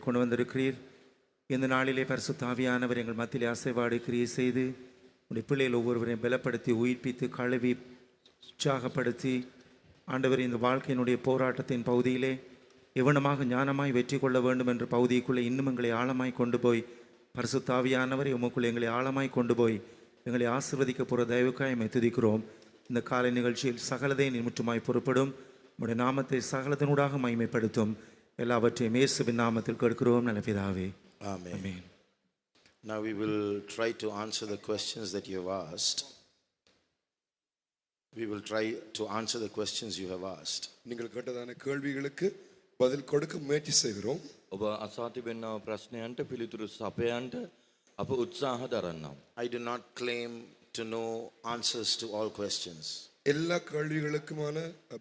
கொண்டு வந்திருக்கிறீர். இந்த நாளிலே பரிசுத்த ஆவியானவர் எங்கள் மத்தியிலே அசைவாடு கிரியை செய்து உடைய பிள்ளைகள் ஒவ்வொருவரையும் பலப்படுத்தி உயிர்ப்பித்து கழுவி உற்சாகப்படுத்தி ஆண்டவர் இந்த வாழ்க்கையினுடைய போராட்டத்தின் பகுதியிலே எவனமாக ஞானமாய் வெற்றி கொள்ள வேண்டும் என்ற பகுதிக்குள்ளே இன்னும் எங்களை ஆழமாய் கொண்டு போய் பரிசுத்த ஆவியானவரை உமக்குள்ளே எங்களை ஆழமாய் கொண்டு போய் எங்களை ஆசீர்வதிக்க போகிற தயவுக்காய் எம்மை துதிக்கிறோம். இந்த காலை நிகழ்ச்சியில் சகலதை முற்றுமாய் பொறுப்படும் உடைய நாமத்தை சகலத்தினூடாக மகிமைப்படுத்தும் எல்லாவற்றையும் இயேசுவின் நாமத்தில் கேட்கிறோம் நல்ல பிதாவே. Amen. Now we will try to answer the questions that you have asked. We will try to answer the questions you have asked. நீங்கள் கேட்டதான கேள்விகளுக்கு பதில் கொடுக்க முயற்சி செய்கிறோம். ඔබ අසා තිබෙනා ප්‍රශ්නයන්ට පිළිතුරු සපයන්නට අප උත්සාහ දරන්නම්. I do not claim to know answers to all questions. எல்லா கேள்விகளுக்குமான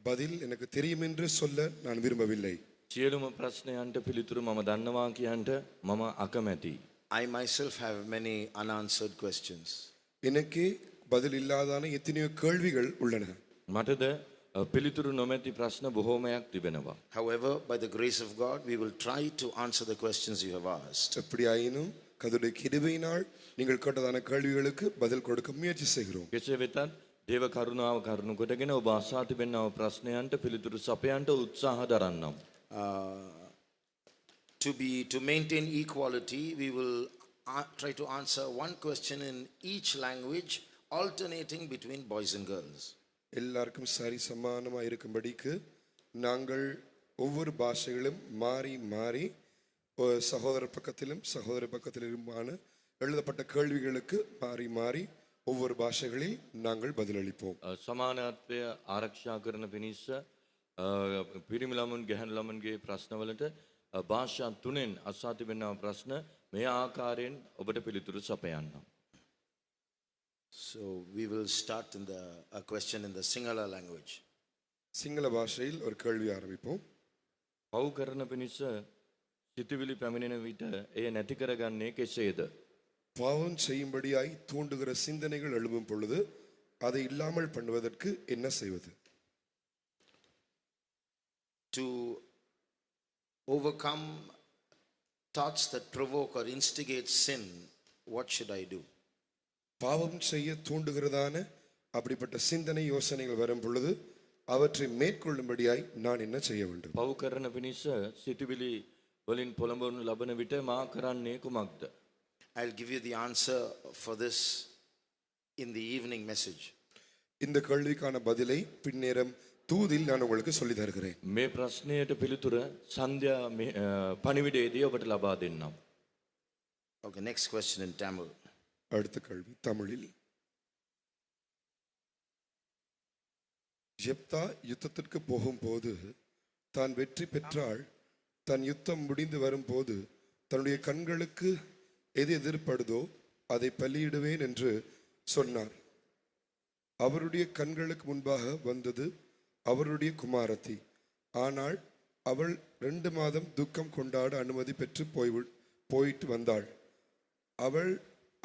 பதில் எனக்கு தெரியும் என்று சொல்ல நான் விரும்பவில்லை. සියලුම ප්‍රශ්නයන්ට පිළිතුරු මම දන්නවා කියන්ට මම අකමැතියි. I myself have many unanswered questions. எனக்கு பதில் இல்லாதான எத்தனையோ கேள்விகள் உள்ளன. මටද පිළිතුරු නොමැති ප්‍රශ්න බොහෝමයක් තිබෙනවා. However, by the grace of God, we will try to answer the questions you have asked. எப்படியாயினும் கர்த்தருடைய கிருபையினால் நீங்கள் கேட்டதான கேள்விகளுக்கு பதில் கொடுக்க முயற்சி செய்கிறோம். කෙසේ වෙතත් දේව කරුණාව කරුණු කොටගෙන ඔබ අසා තිබෙනා ප්‍රශ්නයන්ට පිළිතුරු සපයන්නට උත්සාහ දරන්නම්. To maintain equality, we will try to answer one question in each language, alternating between boys and girls. எல்லாருக்கும் சரி சமானமாக இருக்கும்படிக்கு நாங்கள் ஒவ்வொரு பாஷைகளும் மாறி மாறி சகோதர பக்கத்திலுமான எழுதப்பட்ட கேள்விகளுக்கு மாறி மாறி ஒவ்வொரு பாஷைகளில் நாங்கள் பதிலளிப்போம். සමානත්වය ආරක්ෂා කරන පිණිස පිරිමි ළමුන් ගැහැණු ළමුන්ගේ ප්‍රශ්නවලට භාෂා තුනෙන් අසා තිබෙනා ප්‍රශ්න මේ ආකාරයෙන් ඔබට පිළිතුරු සපයන්නම්. So we will start in a question in the Sinhala language. Sinhala பாஷையில் ஒரு கேள்வி ஆரம்பிப்போம். පව් කරන පිණිස සිතුවිලි පැමිණෙන විට එය නැති කරගන්නේ කෙසේද? பாவம் செய்யும்படியாய் தூண்டுகிற சிந்தனைகள் எழும்பும் பொழுது அதை இல்லாமல் பண்ணுவதற்கு என்ன செய்வது? To overcome thoughts that provoke or instigate sin, what should I do? பாவம் செய்ய தூண்டுகிறதான அப்படிப்பட்ட சிந்தனை யோசனைகள் வரும் பொழுது அவற்றை மேற்கொள்ளும்படியாய் நான் என்ன செய்ய வேண்டும்? පව් කරන පිණිස සිතුවිලි වලින් පොළඹවනු ලබන විට මා කරන්නේ කුමක්ද? I'll give you the answer for this in the evening message. இந்த கேள்விக்கான பதிலை பின்னேரம் தூதில் நான் உங்களுக்கு சொல்லி தருகிறேன். මේ ප්‍රශ්නයට පිළිතුර සන්ධ්‍යා පණිවිඩයේදී ඔබට ලබා දෙන්නම්. Okay, next question in Tamil. அடுத்த கேள்வி தமிழில். ஜெப்தா யுத்தத்திற்கு போகும்போது தான் வெற்றி பெற்றால் தன் யுத்தம் முடிந்து வரும்போது தன்னுடைய கண்களுக்கு எது எதிர்ப்படுதோ அதை பலியிடுவேன் என்று சொன்னார். அவருடைய கண்களுக்கு முன்பாக வந்தது அவருடைய குமாரத்தி. ஆனால் அவள் 2 மாதம் துக்கம் கொண்டாட அனுமதி பெற்று போயிட்டு வந்தாள்.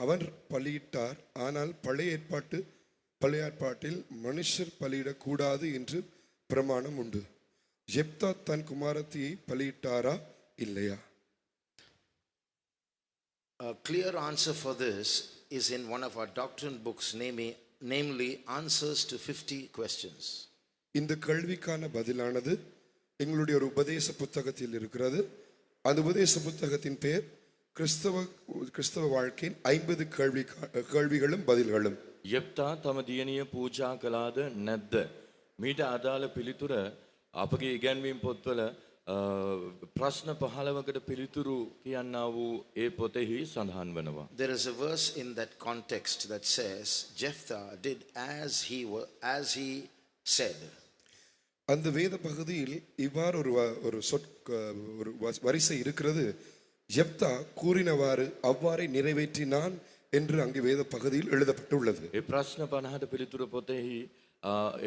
அவர் பலியிட்டார். ஆனால் பழைய ஏற்பாட்டில் மனுஷர் பலியிடக்கூடாது என்று பிரமாணம் உண்டு. ஜெப்தா தன் குமாரத்தியை பலியிட்டாரா இல்லையா? A clear answer for this is in one of our doctrine books, namely Answers to 50 Questions. இந்த கேள்விக்கான பதிலானது எங்களுடைய ஒரு உபதேச புத்தகத்தில் இருக்கிறது. அந்த உபதேச புத்தகத்தின் பெயர் கிறிஸ்தவ வாழ்க்கையின் 50 கேள்விகளும் பதில்களும். යෙප්තා තම දියණිය පූජා කළාද නැද්ද? මීට අදාළ පිළිතුර අපගේ ඉගැන්වීම් පොත්වල ප්‍රශ්න 15කට පිළිතුරු කියන්නා වූ ඒ පොතෙහි සඳහන් වෙනවා. There is a verse in that context that says Jephthah did as he said. அந்த வேத பகுதியில் இவ்வாறு ஒரு வரிசை இருக்கிறது. ஜெப்தா கூறினவாறு அவ்வாறே நிறைவேற்றினான் என்று அங்கு வேத பகுதியில் எழுதப்பட்டுள்ளது. ඒ ප්‍රශ්න 50ට පිළිතුරු පොතෙහි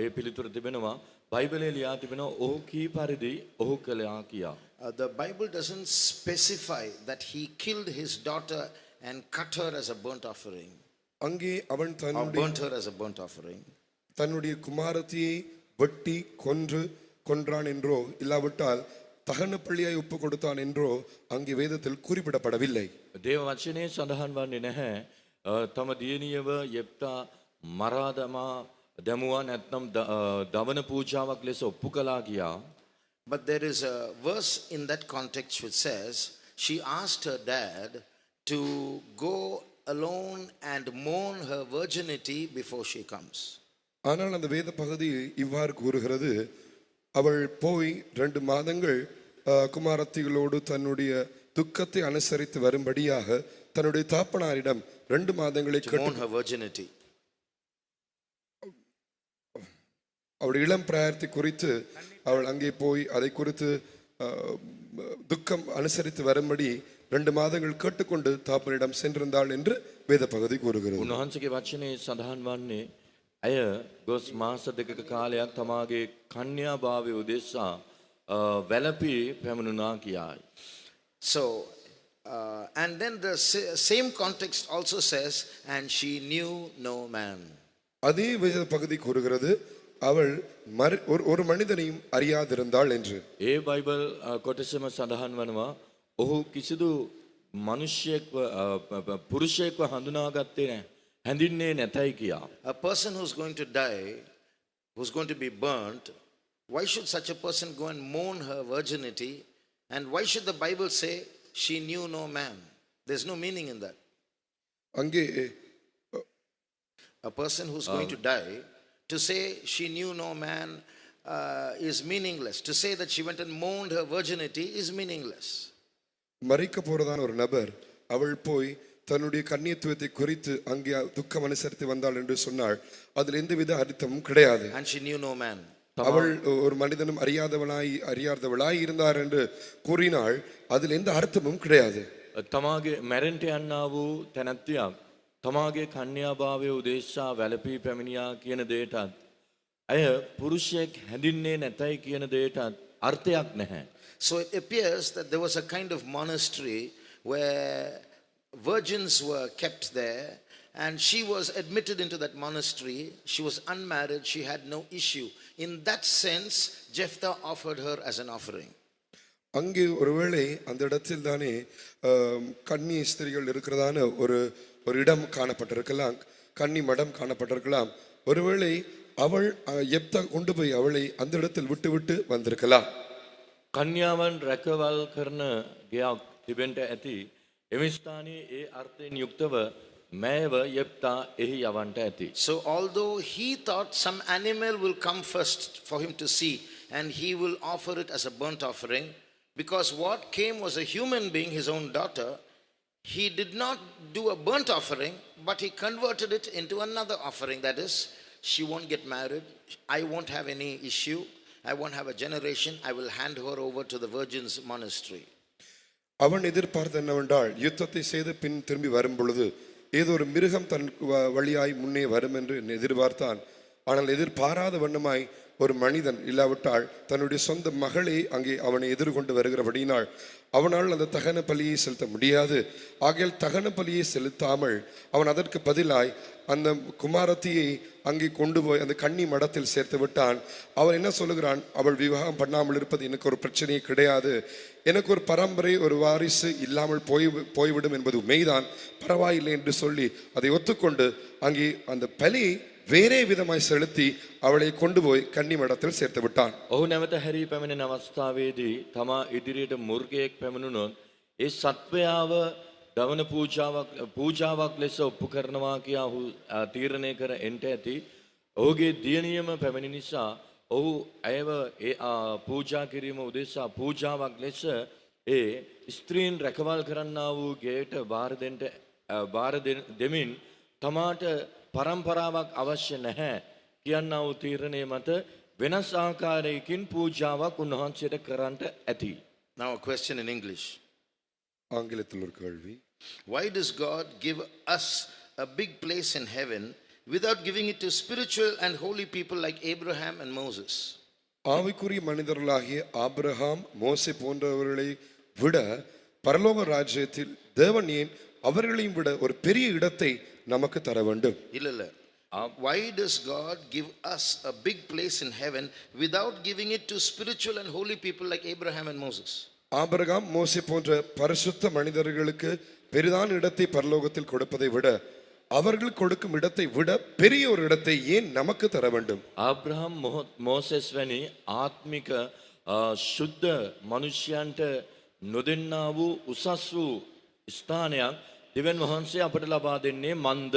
ඒ පිළිතුර තිබෙනවා. බයිබලයේ ලියා තිබෙනවා ඔහු කී පරිදි ඔහු කළා කියා. The Bible doesn't specify that he killed his daughter and cut her as a burnt offering. அங்கே அவன் burnt her as a burnt offering. தன்னுடைய குமாரத்தியை வெட்டி கொன்றான் என்றோ இல்லாவிட்டால் தகன பள்ளியாய் ஒப்பு கொடுத்தான் என்றோ அங்கே வேதத்தில் குறிப்பிடப்படவில்லை. දේව වචනේ සඳහන් වන්නේ නැහැ තම දියණියව යෙප්තා මරාදමා දැමුවා නැත්නම් දවන පූජාවක් ලෙස ඔප්පු කළා කියා. But there is a verse in that context which says she asked her dad to go alone and mourn her virginity before she comes. ஆனால் அந்த வேத பகுதி இவ்வாறு கூறுகிறது, அவள் போய் 2 மாதங்கள் குமாரத்திகளோடு தன்னுடைய துக்கத்தை அனுசரித்து வரும்படியாக தன்னுடைய தாப்பனாரிடம் 2 மாதங்களை mourn her virginity. அவளுடைய இளம் பிராயத்தை குறித்து அவள் அங்கே போய் அதை குறித்து துக்கம் அனுசரித்து வரும்படி 2 மாதங்கள் கேட்டுக்கொண்டு தாப்பனிடம் சென்றிருந்தாள் என்று வேத பகுதி கூறுகிறது. උන්වහන්සේගේ වචනේ සඳහන් වන්නේ ඇය ගොස් මාස 2ක කාලයක් තමාගේ කන්‍යාභාවය උදෙසා වැළපී පැමිණුණා කියායි. So and then the same context also says and she knew no man. அதே வேத பகுதி கூறுகிறது அவள் ஒரு மனிதனையும் அறியாதிருந்தாள் என்று. ඒ බයිබල් කොටසම සඳහන් වනවා ඔහු කිසිදු මිනිසෙක්ව පුරුෂයෙක්ව හඳුනාගත්තේ නැහැ. හැඳින්නේ නැතයි කියා. A person who's going to die, who's going to be burnt, why should such a person go and mourn her virginity? And why should the Bible say she knew no man? There's no meaning in that. அங்கே A person who's going to die, to say she knew no man is meaningless. To say that she went and mourned her virginity is meaningless. மரிக்க போறதான ஒரு நபர் அவள் போய் தன்னுடைய கன்னியத்துவத்தை குறித்து அங்கே துக்கம் அனுசரித்து வந்தாள் என்று சொன்னாள். அதில் எந்தவித அர்த்தமும் கிடையாது. And she knew no man. அவள் ஒரு மனிதனும் அறியாதவளாய் இருந்தார் என்று கூறினாள். அதில் எந்த அர்த்தமும் கிடையாது. තමාගේ මැරෙන්ට යන්නා වූ තැනැත්තියක් තමාගේ කන්‍යාභාවය උදෙසා වැළපී පැමිණියා කියන දෙයටත් ඇය පුරුෂයෙක් හැඳින්නේ නැතයි කියන දෙයටත් අර්ථයක් නැහැ. So it appears that there was a kind of monastery where virgins were kept there, and she was admitted into that monastery. She was unmarried, she had no issue. In that sense, Jephthah offered her as an offering. அங்கே ஒருவேளை அந்த இடத்தில் தானே கன்னி ஸ்திரீகள் இருக்கிறதான ஒரு இடம் காணப்பட்டிருக்கலாம், கன்னி மடம் காணப்பட்டிருக்கலாம். ஒருவேளை அவள் யெப்தா கொண்டு போய் அவளை அந்த இடத்தில் விட்டு வந்திருக்கலாம். කන්‍යාවන් රැකවල් කරන ගයක් තිබෙන්ට ඇති එම ස්ථානයේ ඒ අර්ථයෙන් යුක්තව මෑව යෙප්තා එහි යවන්ට ඇති. So although he thought some animal will come first for him to see and he will offer it as a burnt offering, because what came was a human being, his own daughter, he did not do a burnt offering, but he converted it into another offering. That is, she won't get married, I won't have any issue, I won't have a generation, I will hand her over to the virgins monastery. அவன் எதிர்பார்த்த என்னவென்றால் யுத்தத்தை செய்து பின் திரும்பி வரும் பொழுது ஏதோ ஒரு மிருகம் தன் வழியாய் முன்னே வரும் என்று எதிர்பார்த்தான். ஆனால் எதிர்பாராத வண்ணமாய் ஒரு மனிதன் இல்லாவிட்டால் தன்னுடைய சொந்த மகளே அங்கே அவனை எதிர்கொண்டு வருகிறபடியினால் அவனால் அந்த தகன பலியை செலுத்த முடியாது. ஆகையால் தகன பலியை செலுத்தாமல் அவன் அதற்கு பதிலாய் அந்த குமாரத்தியை அங்கே கொண்டு போய் அந்த கன்னி மடத்தில் சேர்த்து விட்டான். அவன் என்ன சொல்லுகிறான், அவள் விவாகம் பண்ணாமல் இருப்பது எனக்கு ஒரு பிரச்சனையே கிடையாது, எனக்கு ஒரு பரம்பரை ஒரு வாரிசு இல்லாமல் போய்விடும் என்பது மெய்தான், பரவாயில்லை என்று சொல்லி அதை ஒத்துக்கொண்டு அங்கே அந்த பலியை வேறே விதமாய் செலுத்தி அவளை கொண்டு போய் கன்னி மடத்தில் சேர்த்து விட்டான். ඔහු නැවත හැරී පැමිණෙන අවස්ථාවේදී තමා ඉදිරියට මුර්ගයෙක් පැමිණුණොත් ඒ සත්වයාව දවන පූජාවක් ලෙස ඔප්පු කරනවා කියා ඔහු තීරණය කර එන්ට ඇති. ඔහුගේ දියණියම පැමිණි නිසා ඔහු ඇයව ඒ පූජා කිරීම උදෙසා පූජාවක් ලෙස ඒ ස්ත්‍රීන් රැකවල් කරන්නා වූ ගෙයට බාර දෙමින් තමාට පරම්පරාවක් අවශ්‍ය නැහැ කියන්නා වූ තීරණය මත වෙනස් ආකාරයකින් පූජාවක් උන්වහන්සේට කරන්නට ඇති. Now a question in English. ஆங்கிலத்தில் ஒரு கேள்வி. Why does God give us a big place in heaven without giving it to spiritual and holy people like Abraham and Moses? ஆவிக்குரிய மனிதர்களாகிய ஆபிரகாம் மோசே போன்றவர்களை விட பரலோக ராஜ்யத்தில் தேவன் ஏன் அவர்களையும் விட ஒரு பெரிய இடத்தை நமக்கு தர வேண்டும்? இல்ல Why does God give us a big place in heaven without giving it to spiritual and holy people like Abraham and Moses? Abraham மோசே போன்ற பரிசுத்த மனிதர்களுக்கு பெரிதான இடத்தை பரலோகத்தில் கொடுப்பதை விட அவர்கள் கொடுக்கும் இடத்தை விட பெரிய ஒரு இடத்தை ஏன் நமக்கு தர வேண்டும்? ආබ්‍රහම් මෝසෙස් වැනි ආත්මික ශුද්ධ මනුෂ්‍යයන්ට නොදෙන්නා වූ උසස් වූ ස්ථානයක් දෙවියන් වහන්සේ අපට ලබා දෙන්නේ මන්ද?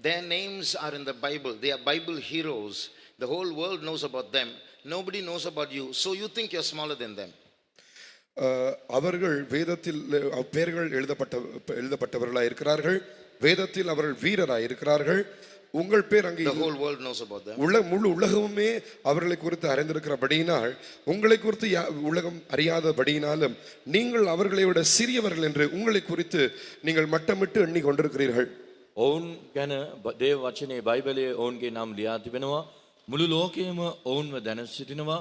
Their names are in the Bible. They are Bible heroes. The whole world knows about them. Nobody knows about you. So you think you're smaller than them. அவர்கள் வேதத்தில் பெயர்கள் எழுதப்பட்டவர்களாய் இருக்கிறார்கள். வேதத்தில் அவர்கள் வீரராய் இருக்கிறார்கள். உங்கள் பேர் அங்கே The whole world knows about them. முழு உலகமுமே அவர்களை குறித்து அறிந்திருக்கிறபடியினால் உங்களை குறித்து உலகம் அறியாதபடியினாலும் நீங்கள் அவர்களை விட சிறியவர்கள் என்று உங்களை குறித்து நீங்கள் மட்டமிட்டு எண்ணி கொண்டிருக்கிறீர்கள். ඔවුන් ගැන දේව වචනේ බයිබලයේ ඔවුන්ගේ නම් ලියා තිබෙනවා. මුළු ලෝකයේම ඔවුන්ව දැන සිටිනවා.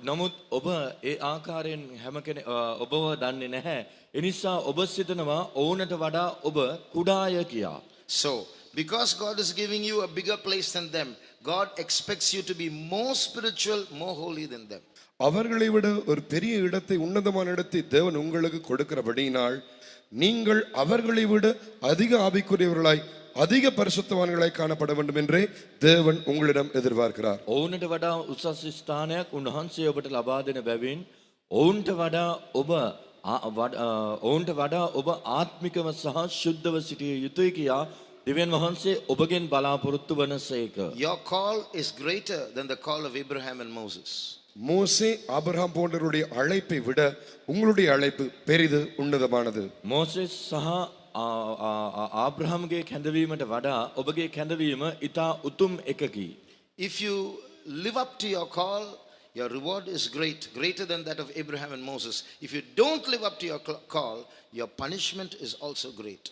නමුත් ඔබ ඒ ආකාරයෙන් හැම කෙනෙක් ඔබව දන්නේ නැහැ. ඒ නිසා ඔබ සිතනවා ඔවුන්ට වඩා ඔබ කුඩාය කියා. So, because God is giving you a bigger place than them, God expects you to be more spiritual, more holy than them. அவர்களை விட ஒரு பெரிய இடத்தை உன்னதமான இடத்தை தேவன் உங்களுக்கு கொடுக்கிறபடியினால் நீங்கள் அவர்களை விட அதிக ஆவிக்குரியவர்களாய் அதிக பரிசுத்தவான்களாய் காணப்பட வேண்டும் என்றே தேவன் உங்களிடம் எதிர்பார்க்கிறார். ඔවුන්ට වඩා උසස් ස්ථානයක් උන්වහන්සේ ඔබට ලබා දෙන බැවින් ඔවුන්ට වඩා ඔබ ආත්මිකව සහ ශුද්ධව සිටිය යුතුයි කියා දෙවියන් වහන්සේ ඔබගෙන් බලාපොරොත්තු වනසේක. Your call is greater than the call of Abraham and Moses. மோசே ஆபிரகாம் போன்றவருடைய அழைப்பை விட உங்களுடைய அழைப்பு பெரிது உன்னதமானது. මෝසෙස් සහ ආබ්‍රහම්ගේ කැඳවීමට වඩා ඔබගේ කැඳවීම ඉතා උතුම් එකකි. If you live up to your call, your reward is greater than that of Abraham and Moses. If you don't live up to your call, your punishment is also great.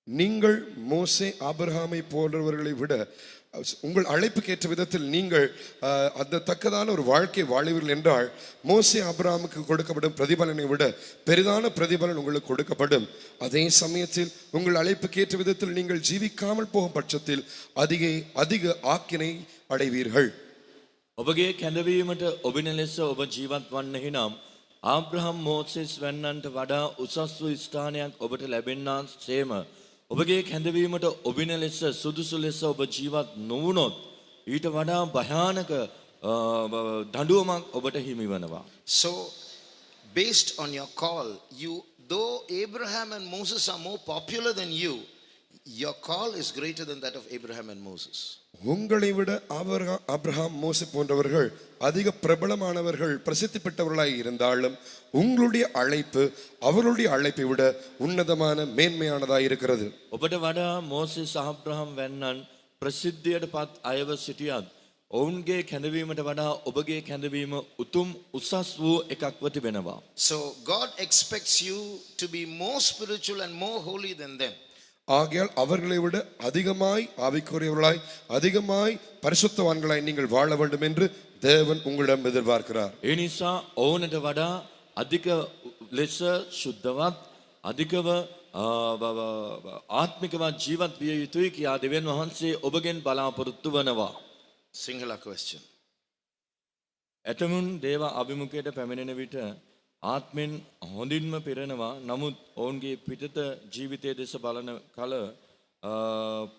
நீங்கள் மோசே ஆபிரகாமை போன்றவர்களை விட உங்கள் அழைப்புக்கு ஏற்ற விதத்தில் நீங்கள் அந்த தக்கதான ஒரு வாழ்க்கை வாழ்வீர்கள் என்றால் மோசே ஆபிரகாமுக்கு கொடுக்கப்படும் பிரதிபலனை விட பெரிதான பிரதிபலன் உங்களுக்கு கொடுக்கப்படும். அதே சமயத்தில் உங்கள் அழைப்புக்கு ஏற்ற விதத்தில் நீங்கள் ஜீவிக்காமல் போகும் பட்சத்தில் அதிக ஆக்கினை அடைவீர்கள். ඔබගේ කැඳවීමට ඔබින ලෙස ඔබ ජීවත් වන්නෙහි නම් ආබ්‍රහම් මෝසෙස් වැන්නන්ට වඩා උසස් වූ ස්ථානයක් ඔබට ලැබෙන්නා සේම ඔබගේ කැඳවීමට ඔබින ලෙස සුදුසු ලෙස ඔබ ජීවත් නොවුනොත් ඊට වඩා භයානක දඬුවමක් ඔබට හිමි වනවා. So, based on your call, though Abraham and Moses are more popular than you, your call is greater than that of Abraham and Moses. உங்களை விட ஆபிரகாம் மோசே போன்றவர்கள் அதிக பிரபலமானவர்கள் பிரசித்தி பெற்றவர்களாய் இருந்தாலும் உங்களுடைய அழைப்பு அவர்களுடைய அழைப்பை விட உன்னதமான மேன்மையானதாய் இருக்கிறது. ඔබට වඩා මෝසෙස් ආබ්‍රහම් වැන්නන් ප්‍රසිද්ධියට පත් අයව සිටියත් ඔවුන්ගේ කැඳවීමට වඩා ඔබගේ කැඳවීම උතුම් උසස් වූ එකක්ව තිබෙනවා. So God expects you to be more spiritual and more holy than them. ஆகையால் அவர்களை விட அதிகமாய் ஆவிக்குரியவர்களாய் அதிகமாய் பரிசுத்தவான்களாய் நீங்கள் வாழ வேண்டும் என்று தேவன் உங்களிடம் எதிர்பார்க்கிறார். ඒ නිසා ඔවුන්ට වඩා අධික ලෙස ශුද්ධවත් අධිකව ආත්මිකවත් ජීවත් විය යුතුයි කියා දෙවියන් වහන්සේ ඔබගෙන් බලාපොරොත්තු වනවා. Sinhala question. ඇතමුන් දේව අභිමුඛයට පැමිණෙන විට ආත්මෙන් හොඳින්ම පිරෙනවා. නමුත් ඔවුන්ගේ පිටත ජීවිතයේ දෙස බලන කල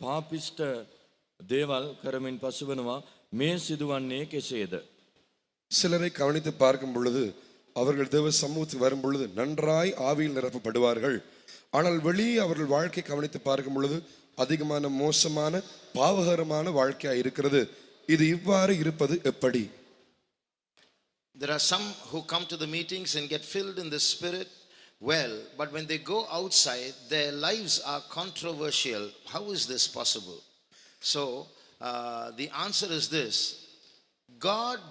පාපිෂ්ඨ දේවල් කරමින් පසුවනවා. මේ සිදුවන්නේ කෙසේද? சிலரை கவனித்து பார்க்கும் பொழுது அவர்கள் தேவ சமூகத்துக்கு வரும் பொழுது நன்றாய் ஆவியில் நிரப்பப்படுவார்கள். ஆனால் வெளியே அவர்கள் வாழ்க்கை கவனித்து பார்க்கும் பொழுது அதிகமான மோசமான பாவகரமான வாழ்க்கையாக இருக்கிறது. இது இவ்வாறு இருப்பது எப்படி? There are some who come to the meetings and get filled in the spirit well, but when they go outside, their lives are controversial. How is this possible? So, the answer is this: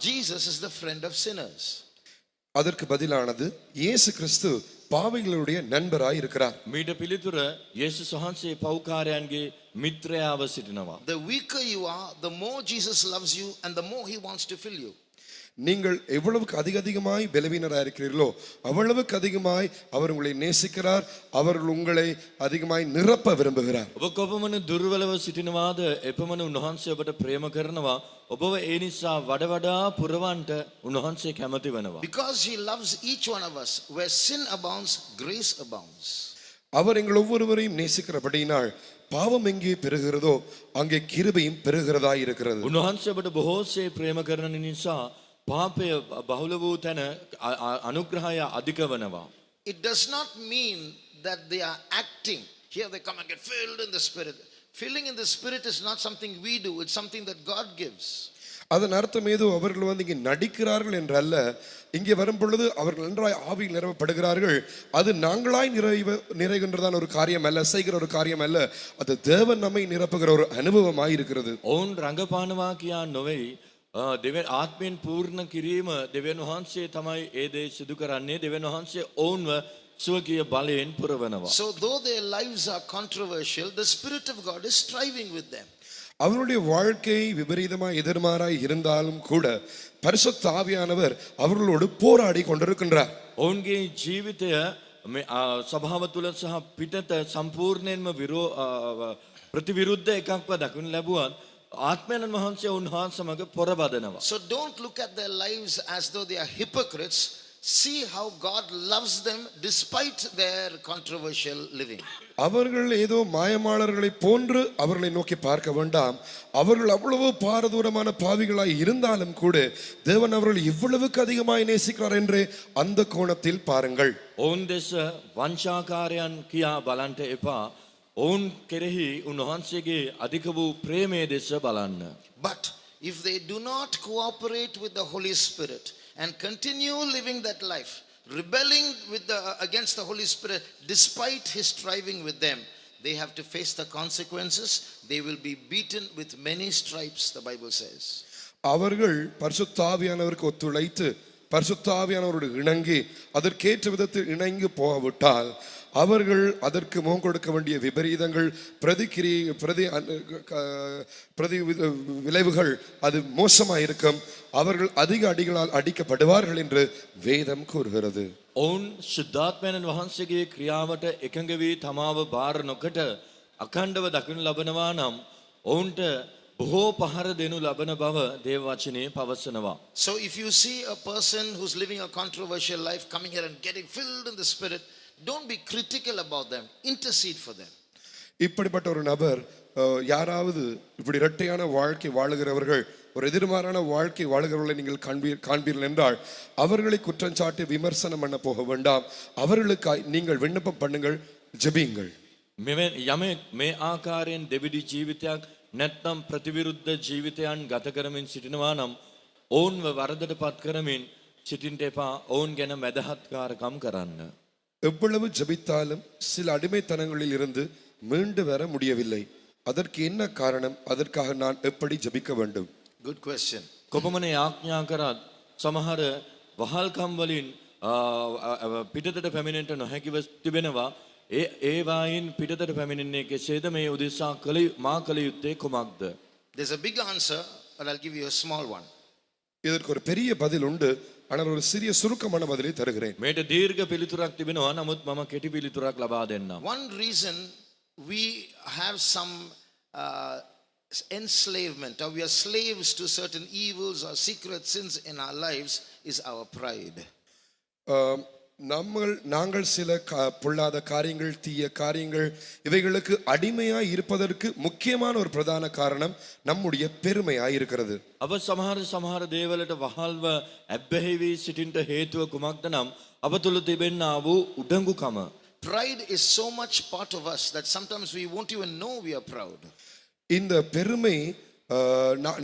Jesus is the friend of sinners. அதற்கு பதிலானது இயேசு கிறிஸ்து பாவிகளுடைய நண்பராய் இருக்கிறார். මීට පිළිතුර යේසුස් වහන්සේ පව්කාරයන්ගේ මිත්‍රයාව සිටිනවා. The weaker you are, the more Jesus loves you and the more he wants to fill you. நீங்கள் எவ்வளவுக்கு அதிகமாய் பலவீனராக இருக்கிறீர்களோ அவ்வளவுக்கு அதிகமாய் அவர் உங்களை நேசிக்கிறார். அவர்கள் உங்களை அதிகமாய் நிரப்ப விரும்புகிறார். ඔබ කොපමණ දුර්වලව සිටිනවාද එපමණ උන්වහන්සේ ඔබට ප්‍රේම කරනවා. ඔබව ඒ නිසා වඩ වඩා පුරවන්ට උන්වහන්සේ කැමති වෙනවා. Because he loves each one of us. Where sin abounds, grace abounds. அவர் எங்கள் ஒவ்வொருவரையும் நேசிக்கிறபடியினால் பாவம் எங்கே பெருகிறதோ அங்கே கிருபையும் பெருகிறதாய் இருக்கிறது. උන්වහන්සේ ඔබට බොහෝසේ ප්‍රේම කරන නිසා පාපය බහුල වූ තැන අනුග්‍රහය අධික වෙනවා. It does not mean that they are acting. Here they come and get filled in the Spirit. Filling in the Spirit is not something we do. It's something that God gives. அதன் அர்த்தம் ஏதோ அவர்கள் இங்கே நடிக்கிறார்கள் என்றல்ல. இங்கே வரும் பொழுது அவர்கள் நன்றாய் ஆவியில் நிரப்பப்படுகிறார்கள். அது நாங்களாய் நிறைகின்றதான ஒரு காரியம் அல்ல, செய்கிற ஒரு காரியம் அல்ல. அது தேவன் நம்மை நிரப்புகிற ஒரு அனுபவமாய் இருக்கிறது. ඔවුන් රඟපානවා කියා නොවේ. දෙවියන් ආත්මයෙන් පූර්ණ කිරීම දෙවියන් වහන්සේ තමයි ඒ දේ සිදු කරන්නේ. දෙවියන් වහන්සේ ඔවුන්ව ස්වකීය බලයෙන් පුරවනවා. So though their lives are controversial, the Spirit of God is striving with them. அவருடைய வாழ்க்கை விபரீதமாய் எதிர்மாறாய் இருந்தாலும் கூட பரிசுத்த ஆவியானவர் அவர்களோடு போராடி கொண்டிருக்கின்றார். ඔවුන්ගේ ජීවිතය මේ සභාව තුළ සහ පිටත සම්පූර්ණයෙන්ම ප්‍රතිවිරුද්ධ එකක්ව දකින්න ලැබුවත් ආත්මයන් වහන්සේ උන්වහන්සේ සමග පොරබදනවා. So don't look at their lives as though they are hypocrites. See how God loves them despite their controversial living. அவர்கள் ஏதோ மாயமாளர்களை போன்று அவர்களை நோக்கி பார்க்க வேண்டாம். அவர்கள் அவ்வளவு பாரதூரமான பாவிகளாய் இருந்தாலும் கூட தேவன் அவர்கள் இவ்வளவுக்கு அதிகமாய் நேசிக்கிறார் என்று அந்த கோணத்தில் பாருங்கள். ඔවුන් දෙස වංචාකාරයන් කියා බලන්ට එපා. ඔවුන් කෙරෙහි උන්වහන්සේගේ අධික වූ ප්‍රේමයේ දෙස බලන්න. But if they do not cooperate with the Holy Spirit and continue living that life, rebelling against the Holy Spirit despite his striving with them, they have to face the consequences. They will be beaten with many stripes, the Bible says. அவர்கள் பரிசுத்த ஆவியானவருக்கு ஒத்துழைத்து பரிசுத்த ஆவியானவரோடு இணங்கி அதற்கேற்ற விதத்தில் இணங்கி போகவிட்டால் அவர்கள் அதற்கு முகம் கொடுக்க வேண்டிய விபரீதங்கள் பிரதி விளைவுகள் அது மோசமாக இருக்கும். அவர்கள் அதிக அடிகளால் அடிக்கப்படுவார்கள் என்று வேதம் கூறுகிறது. ඔවුන් ශුද්ධාත්මයන් වහන්සේගේ ක්‍රියාවට එකඟ වී තමාව බාර නොකොට අඛණ්ඩව දකිනු ලබනවා නම් ඔවුන්ට බොහෝ පහර දෙනු ලබන බව දේව වචනේ පවසනවා. So if you see a person who's living a controversial life coming here and getting filled in the Spirit, don't be critical about them. Intercede for them. இப்படிப்பட்ட ஒரு நபர் யாராவது இப்படி இரட்டையான வாழ்க்கை வாழுகிறவர்கள் ஒரு எதிர்மாறான வாழ்க்கை வாழுகிறவர்களை நீங்கள் காண்பீர்கள் என்றால் அவர்களை குற்றம் சாட்டி விமர்சனம் பண்ண போக வேண்டாம். அவர்களுக்காய் நீங்கள் விண்ணப்பம் பண்ணுங்கள், ஜெபியுங்கள். යමෙක් මේ ආකාරයෙන් දෙවිඩි ජීවිතයක් නැත්නම් ප්‍රතිවිරුද්ධ ජීවිතයන් ගත කරමින් සිටිනවා නම් ඔවුන්ව වරදට පත් කරමින් සිටින්න එපා. ඔවුන් ගැන මැදහත්කාරකම් කරන්න. எவ்வளவு ஜெபித்தாலும் சில அடிமைத்தனங்களில் இருந்து மீண்டு வர முடியவில்லை. அதற்கு என்ன காரணம்? அதற்காக நான் எப்படி ஜெபிக்க வேண்டும்? Good question. කොපමණ යාඥා කරත් සමහර වහල්කම් වලින් පිටතට පැමිණෙන්නට නොහැකිව තිබෙනවා. ඒ වයින් පිටතට පැමිණෙන්නේ කෙසේද? මේ උදෙසා මා කළ යුත්තේ කුමක්ද? There's a big answer, but I'll give you a small one. இதற்கு ஒரு பெரிய பதில் உண்டு, ஆனால் ஒரு சிறிய சுருக்கமான பதிலை தருகிறேன். මේට දීර්ඝ පිළිතුරක් තිබෙනවා. නමුත් මම කෙටි පිළිතුරක් ලබා දෙන්නම්. One reason we have some enslavement, or we are slaves to certain evils or secret sins in our lives, is our pride. நாங்கள் சில பொல்லாத காரியங்கள், தீய காரியங்கள் இவைகளுக்கு அடிமையாய் இருப்பதற்கு முக்கியமான ஒரு பிரதான காரணம் நம்முடைய பெருமையாய் இருக்கிறது. අප සමහර දේවලට වහල්ව ඇබ්බැහි වී සිටින්නට හේතුව කුමක්ද නම් අප තුල තිබෙනා වූ උඩඟුකම. Pride is so much part of us that sometimes we won't even know we are proud. இந்த பெருமை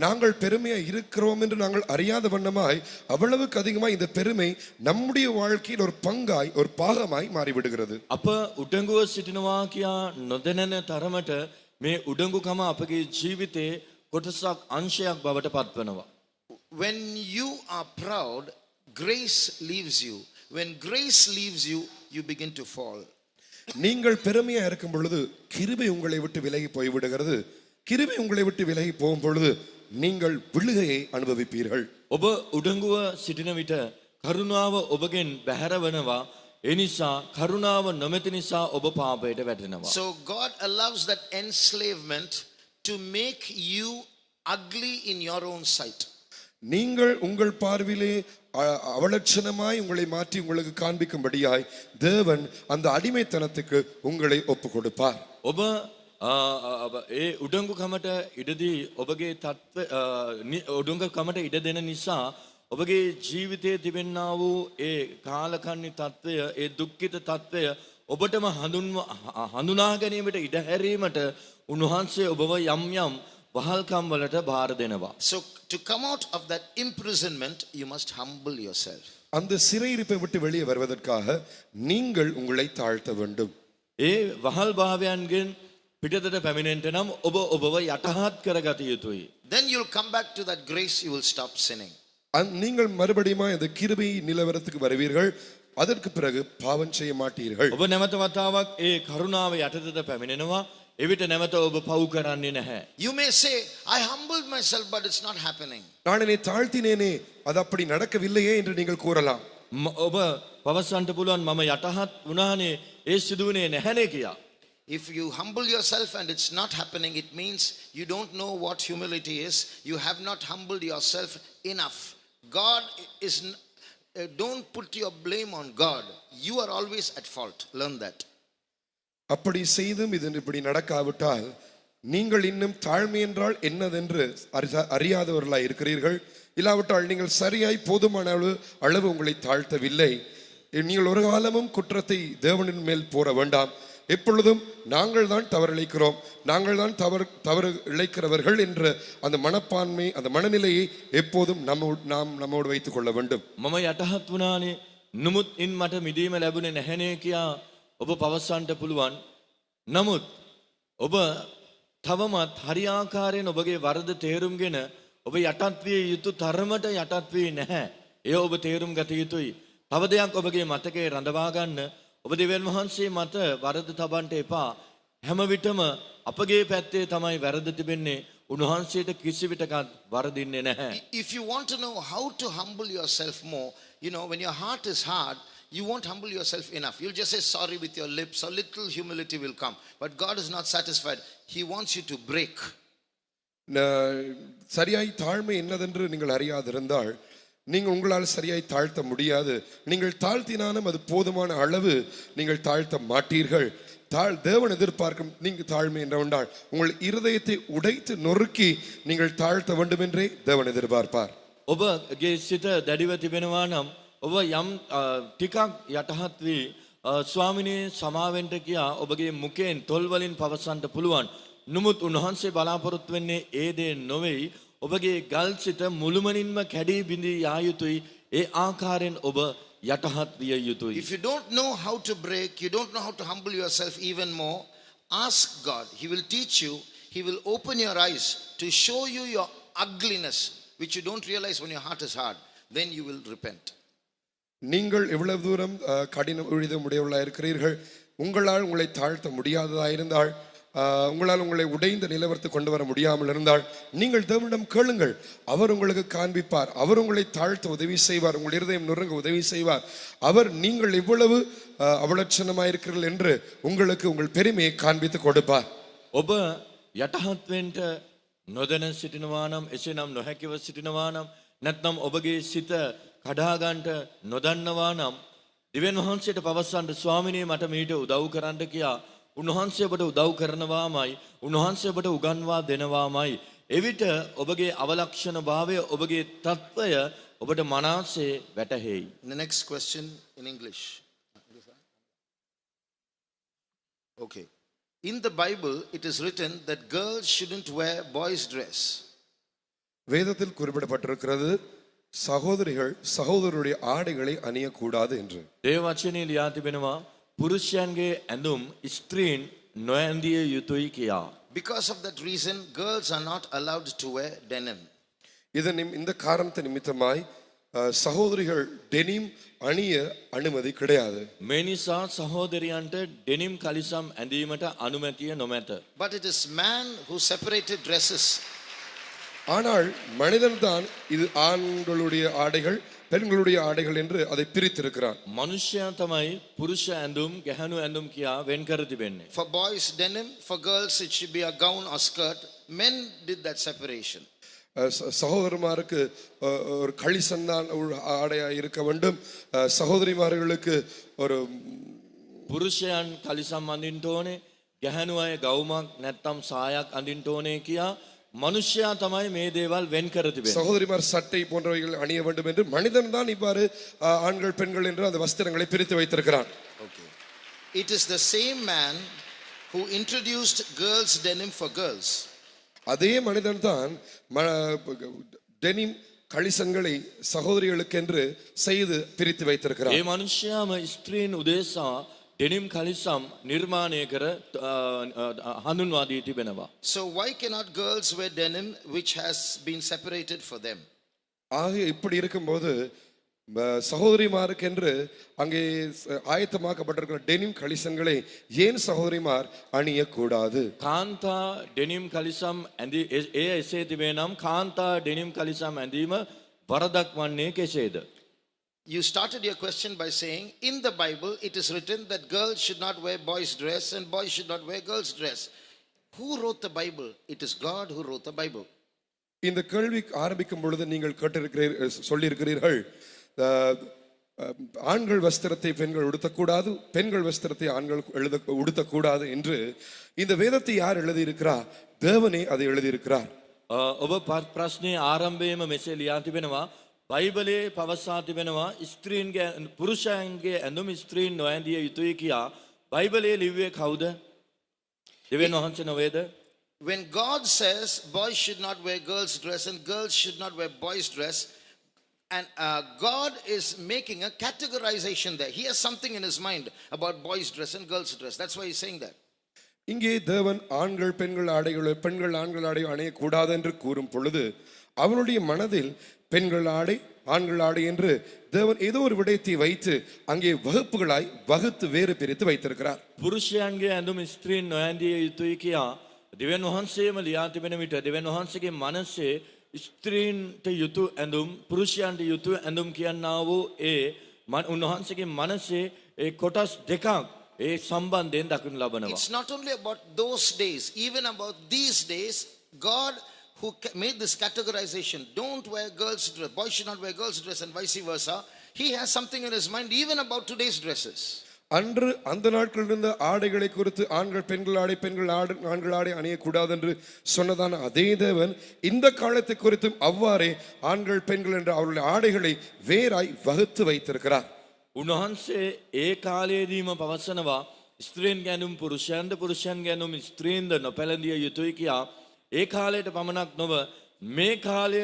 நாங்கள் பெருமையா இருக்கிறோம் என்று நாங்கள் அறியாத வண்ணமாய் அவ்வளவுக்கு அதிகமாய் இந்த பெருமை நம்முடைய வாழ்க்கையில் ஒரு பங்காய் ஒரு பாகமாய் மாறிவிடுகிறது. අප උඩඟුව සිටිනවා කියා නොදැනෙන තරමට මේ උඩඟුකම අපගේ ජීවිතේ කොටසක් අංශයක් බවට පත්වනවා. When you are proud, grace leaves you. When grace leaves you, you begin to fall. நீங்கள் பெருமையா இருக்கும் பொழுது கிருபை உங்களை விட்டு விலகி போய்விடுகிறது. கிருபை உங்களை விட்டு விலகி போகும் பொழுது நீங்கள் விழுகையை அனுபவிப்பீர்கள். ඔබ උඩඟුව සිටින විට කරුණාව ඔබගෙන් බැහැර වනවා. ඒ නිසා කරුණාව නොමැති නිසා ඔබ පාපයට වැටෙනවා. So God allows that enslavement to make you ugly in your own sight. நீங்கள் உங்கள் பார்வையிலே அவலட்சணமாய் உங்களை மாற்றி உங்களுக்கு காண்பிக்கும்படியாய் தேவன் அந்த அடிமைத்தனத்துக்கு உங்களை ஒப்பு கொடுப்பார். ඔබ ඒ උඩඟුකමට ඉඩදී ඔබගේ තත්ත්ව උඩඟුකමට ඉඩ දෙන නිසා ඔබගේ ජීවිතයේ තිබෙන්නා වූ ඒ කාලකන්ණි තත්ත්වය ඒ දුක්ඛිත තත්ත්වය ඔබටම හඳුනා ගැනීමට ඉඩ හැරීමට උන්වහන්සේ ඔබව යම් යම් වහල්කම් වලට බාර දෙනවා. So to come out of that imprisonment, you must humble yourself. அந்த சிறையிருப்பை விட்டு வெளியே வருவதற்காக நீங்கள் உங்களை தாழ்த்த வேண்டும். ඒ වහල් භාවයන්ගෙන් පිටතට පැමිණෙන්නට නම් ඔබ ඔබව යටහත් කරගත යුතුයි. Then you'll come back to that grace, you will stop sinning. நீங்கள் மறுபடியும் அந்த கிருபை நிலவரத்துக்கு வருவீர்கள். அதற்கு பிறகு பாவம் செய்ய மாட்டீர்கள். ඔබ නැවත වතාවක් ඒ කරුණාව යටතට පැමිණෙනවා. එවිට නැවත ඔබ පව් කරන්නේ නැහැ. You may say, I humbled myself, but it's not happening. நான் என்னை தாழ்த்தினேனே, அது அப்படி நடக்கவில்லையே என்று நீங்கள் கூறலாம். ඔබ පවසන්ට පුළුවන් මම යටහත් වුණානේ ඒ සිදුවුණේ නැහැනේ කියා. If you humble yourself and it's not happening, it means you don't know what humility is. You have not humbled yourself enough. God is, don't put your blame on God. You are always at fault. Learn that. அப்படி செய்தும் இது இப்படி நடக்காவிட்டால் நீங்கள் இன்னும் தாழ்மை என்றால் என்னதென்று அறியாதவர்களாய் இருக்கிறீர்கள். இல்லாவிட்டால் நீங்கள் சரியாய் போதுமான அளவு உங்களை தாழ்த்தவில்லை. நீங்கள் ஒரு காலமும் குற்றத்தை தேவனின் மேல் போட வேண்டாம். எப்பொழுதும் நாங்கள் தான் தவறிழைக்கிறோம், நாங்கள் தான் தவறு இழைக்கிறவர்கள் என்ற அந்த மனப்பான்மை, அந்த மனநிலையை எப்போதும் நம்மோடு வைத்துக் கொள்ள வேண்டும். මම යටහත් වුණානේ නමුත් ඉන් මට මිදීම ලැබුණේ නැහැනේ කියා ඔබ පවසන්ට පුළුවන්. නමුත් ඔබ තවමත් හරියාකාරයෙන් ඔබගේ වරද තේරුම්ගෙන ඔබ යටත් විය යුතු තරමට යටත් වී නැහැ. එය ඔබ තේරුම් ගත යුතුයි. තව දෙයක් ඔබගේ මතකයේ රඳවා ගන්න. ඔබ දෙවියන් වහන්සේ මත වරද තබන්නට එපා. හැම විටම අපගේ පැත්තේ තමයි වැරද තිබෙන්නේ. උන්වහන්සේට කිසි විටකත් වරදින්නේ නැහැ. If you want to know how to humble yourself more, you know, when your heart is hard, you won't humble yourself enough. You'll just say sorry with your lips, a little humility will come. But God is not satisfied. He wants you to break. சரியாய் தாழ்மை என்னதென்று நீங்கள் அறியாதிருந்தால் நீங்கள் உங்களால் சரியாய் தாழ்த்த முடியாது. நீங்கள் தாழ்த்தினாலும் அது போதுமான அளவு நீங்கள் தாழ்த்த மாட்டீர்கள். தேவன் எதிர்பார்க்கும் நீங்கள் தாழ்மை என்றால் உங்கள் இருதயத்தை உடைத்து நொறுக்கி நீங்கள் தாழ்த்த வேண்டும் என்றே தேவன் எதிர்பார்ப்பார். ඔබගේ සිත දැඩිව තිබෙනවා නම් ඔබ යම් ටිකක් යටහත් වී ස්වාමිනේ සමාවෙන්ට කියා ඔබගේ මුඛයෙන් තොල් වලින් පවසන්නට පුළුවන්. නමුත් උන්වහන්සේ බලාපොරොත්තු වෙන්නේ ඒ දේ නොවේයි. ඔබගේ ගල් සිත මුළුමනින්ම කැඩී බිඳී යා යුතුයි. ඒ ආකාරයෙන් ඔබ යටහත් විය යුතුයි. If you don't know how to break, you don't know how to humble yourself even more, ask God. He will teach you. He will open your eyes to show you your ugliness, which you don't realize when your heart is hard. Then you will repent. நீங்கள் எவ்வளவு தூரம் கடின உடையவர்களாக இருக்கிறீர்கள், உங்களால் உங்களை தாழ்த்த முடியாததாக இருந்தால், உங்களால் உங்களை உடைந்த நிலவரத்தை கொண்டு வர முடியாமல் இருந்தால் நீங்கள் தேவனிடம் கேளுங்கள். அவர் உங்களுக்கு காண்பிப்பார். அவர் உங்களை தாழ்த்த உதவி செய்வார். உங்கள் இருதயம் நுறுங்க உதவி செய்வார். அவர் நீங்கள் எவ்வளவு அவலட்சணமாயிருக்கிறீர்கள் என்று உங்களுக்கு உங்கள் பெருமையை காண்பித்து கொடுப்பார். ඔබ යටහත් වෙන්න නොදැන සිටිනවා නම්, එසේනම් නොහැකිව සිටිනවා නම්, නැත්නම් ඔබගේ සිත කඩා ගන්නට නොදන්නවා නම් දෙවියන් වහන්සේට පවසන්න, ස්වාමිනේ මට මීට උදව් කරන්න කියා උන්වහන්සේ ඔබට උදව් කරනවාමයි, උන්වහන්සේ ඔබට උගන්වා දෙනවාමයි. එවිට ඔබගේ අවලක්ෂණ භාවය, ඔබගේ තත්ත්වය ඔබට මනසේ වැටහෙයි. The next question in English. Okay. In the Bible, it is written that girls shouldn't wear boys' dress. வேதத்தில் குறிப்பிடப்பட்டிருக்கிறது சகோதரிகள் சகோதரருடைய ஆடைகளை அணியக்கூடாது என்று. දේව වචනේ ලියා තිබෙනවා පුරුෂයන්ගේ ඇඳුම් ස්ත්‍රීන් නොඇඳිය යුතුයි කියා. Because of that reason, girls are not allowed to wear denim. இந்த காரணத்தை நிமித்தமாய் சகோதரிகள் டெனிம் அணிய அனுமதி கிடையாது. මේ නිසා සහෝදරියන්ට ඩෙනිම් කලිසම් ඇඳීමට අනුමැතිය නොමැත. But it is man who separated dresses. ஆனால் மனிதன்தான் இது ஆண்களுடைய ஆடைகள் பெண்களுடைய ஆடைகள் என்று அதை பிரித்திருக்கிறான். මනුෂ්‍යයා තමයි පුරුෂ ඇඳුම් ගැහැණු ඇඳුම් කියා වෙන් කර තිබෙන්නේ. For boys, denim. For girls, it should be a gown or skirt. Men did that separation. சகோதரமாருக்கு ஒரு களிசந்தான் ஆடையா இருக்க வேண்டும், சகோதரிமார்களுக்கு ஒரு පුරුෂයන් කලිසම් අඳින්න ඕනේ, ගැහැණු අය ගවුමක් නැත්නම් සායක් අඳින්න ඕනේ කියා மனுஷயா තමයි මේ දේවල් වෙන් කර තිබෙන්නේ. சகோதரிமார் சட்டை போன்றவைகள் அணிய வேண்டும் என்று மனிதன் தான் இவ்வாறு ஆண்கள் பெண்கள் என்று அந்த வஸ்திரங்களை பிரித்து வைத்திருக்கிறான். Okay. It is the same man who introduced girls' denim for girls. அதே மனிதன் தான் டெனிம் களிசங்களை சகோதரிகளுக்கென்று செய்து பிரித்து வைத்திருக்கிறார். ඒ මනුෂ්‍යයාම ස්ත්‍රීන් උදෙසා ඩෙනිම් කලිසම් නිර්මාණය කර හඳුන්වා දී තිබෙනවා. So why cannot girls wear denim which has been separated for them? ஆக இப்படி இருக்கும்போது சகோதரிமாருக்கென்று அங்கே ஆயத்தமாக்கப்பட்டிருக்கிற டெனிம் களிசங்களை ஏன் சகோதரிமார் அணியக்கூடாது? කාන්තා ඩෙනිම් කලිසම් ඇඳි ඒ එසේ තිබේ නම් කාන්තා ඩෙනිම් කලිසම් ඇඳීම වරදක් වන්නේ කෙසේද? You started your question by saying, in the Bible, it is written that girls should not wear boys' dress and boys should not wear girls' dress. Who wrote the Bible? It is God who wrote the Bible. இந்த கேள்வி ஆரம்பிக்கும் பொழுது நீங்கள் சொல்லியிருக்கிறீர்கள், ஆண்கள் வஸ்திரத்தை பெண்கள் உடுத்தக்கூடாது, பெண்கள் வஸ்திரத்தை ஆண்கள் உடுத்தக்கூடாது என்று. இந்த வேதத்தை யார் எழுதியிருக்கிறார்? தேவனே அதை எழுதியிருக்கிறார். ඔබ ප්‍රශ්නේ ආරම්භයේම මෙසේ ලියා තිබෙනවා, බයිබලයේ පවසා තිබෙනවා ස්ත්‍රීන්ගේ පුරුෂයන්ගේ ඇඳුම් ස්ත්‍රීන් නොඇඳිය යුතුයි කියා. බයිබලයේ ලිව්වේ කවුද? දෙවියන් වහන්සේ නේද? When God says boys should not wear girls' dress and girls should not wear boys' dress, and God is making a categorization there. He has something in his mind about boys' dress and girls' dress. That's why he's saying that. இங்கே தேவன் ஆண்கள் பெண்கள் ஆடைகளை பெண்கள் ஆண்கள் ஆடை அணியக்கூடாது என்று கூறும் பொழுது அவனுடைய மனதில் பெண்கள் ஆடை ஆண்கள் ஆடை என்று தேவன் ஏதோ ஒரு விடயத்தை வைத்து அங்கே வகுப்புகளாய் வகுத்து வேறு பிரித்து வைத்திருக்கிறார். පුරුෂයන්ගේ ඇඳුම් ස්ත්‍රීන් නොඇඳිය යුතුයි කියා දෙවියන් වහන්සේම ලියා තිබෙන විට දෙවියන් වහන්සේගේ මනසේ ස්ත්‍රීන්ට යුතු ඇඳුම් පුරුෂයන්ට යුතු ඇඳුම් කියනා වූ ඒ උන්වහන්සේගේ මනසේ ඒ කොටස් දෙකක් ඒ සම්බන්ධයෙන් දක්වනු ලබනවා. It's not only about those days, even about these days, God who made this categorization, don't wear girls' dress, boys should not wear girls' dress and vice versa. He has something in his mind even about today's dresses. அன்று அந்த நாட்களில் இருந்த ஆடைகளை குறித்து ஆண்கள் பெண்கள் ஆடை பெண்கள் ஆண்கள் ஆடை அணியக்கூடாது என்று சொன்னதான அதே தேவன் இந்த காலத்தை குறித்தும் அவ்வாறே ஆண்கள் பெண்கள் என்ற அவர்களுடைய ஆடைகளை வேறாய் வகுத்து வைத்திருக்கிறார். උන්වහන්සේ ඒ කාලයේදීම පවසනවා ස්ත්‍රීන් ගැනුම් පුරුෂයන්ද පුරුෂයන් ගැනුම් ස්ත්‍රීන්ද නොපැළඳිය යුතුයි කියා. ඒ කාලයට පමණක් නොව මේ කාලය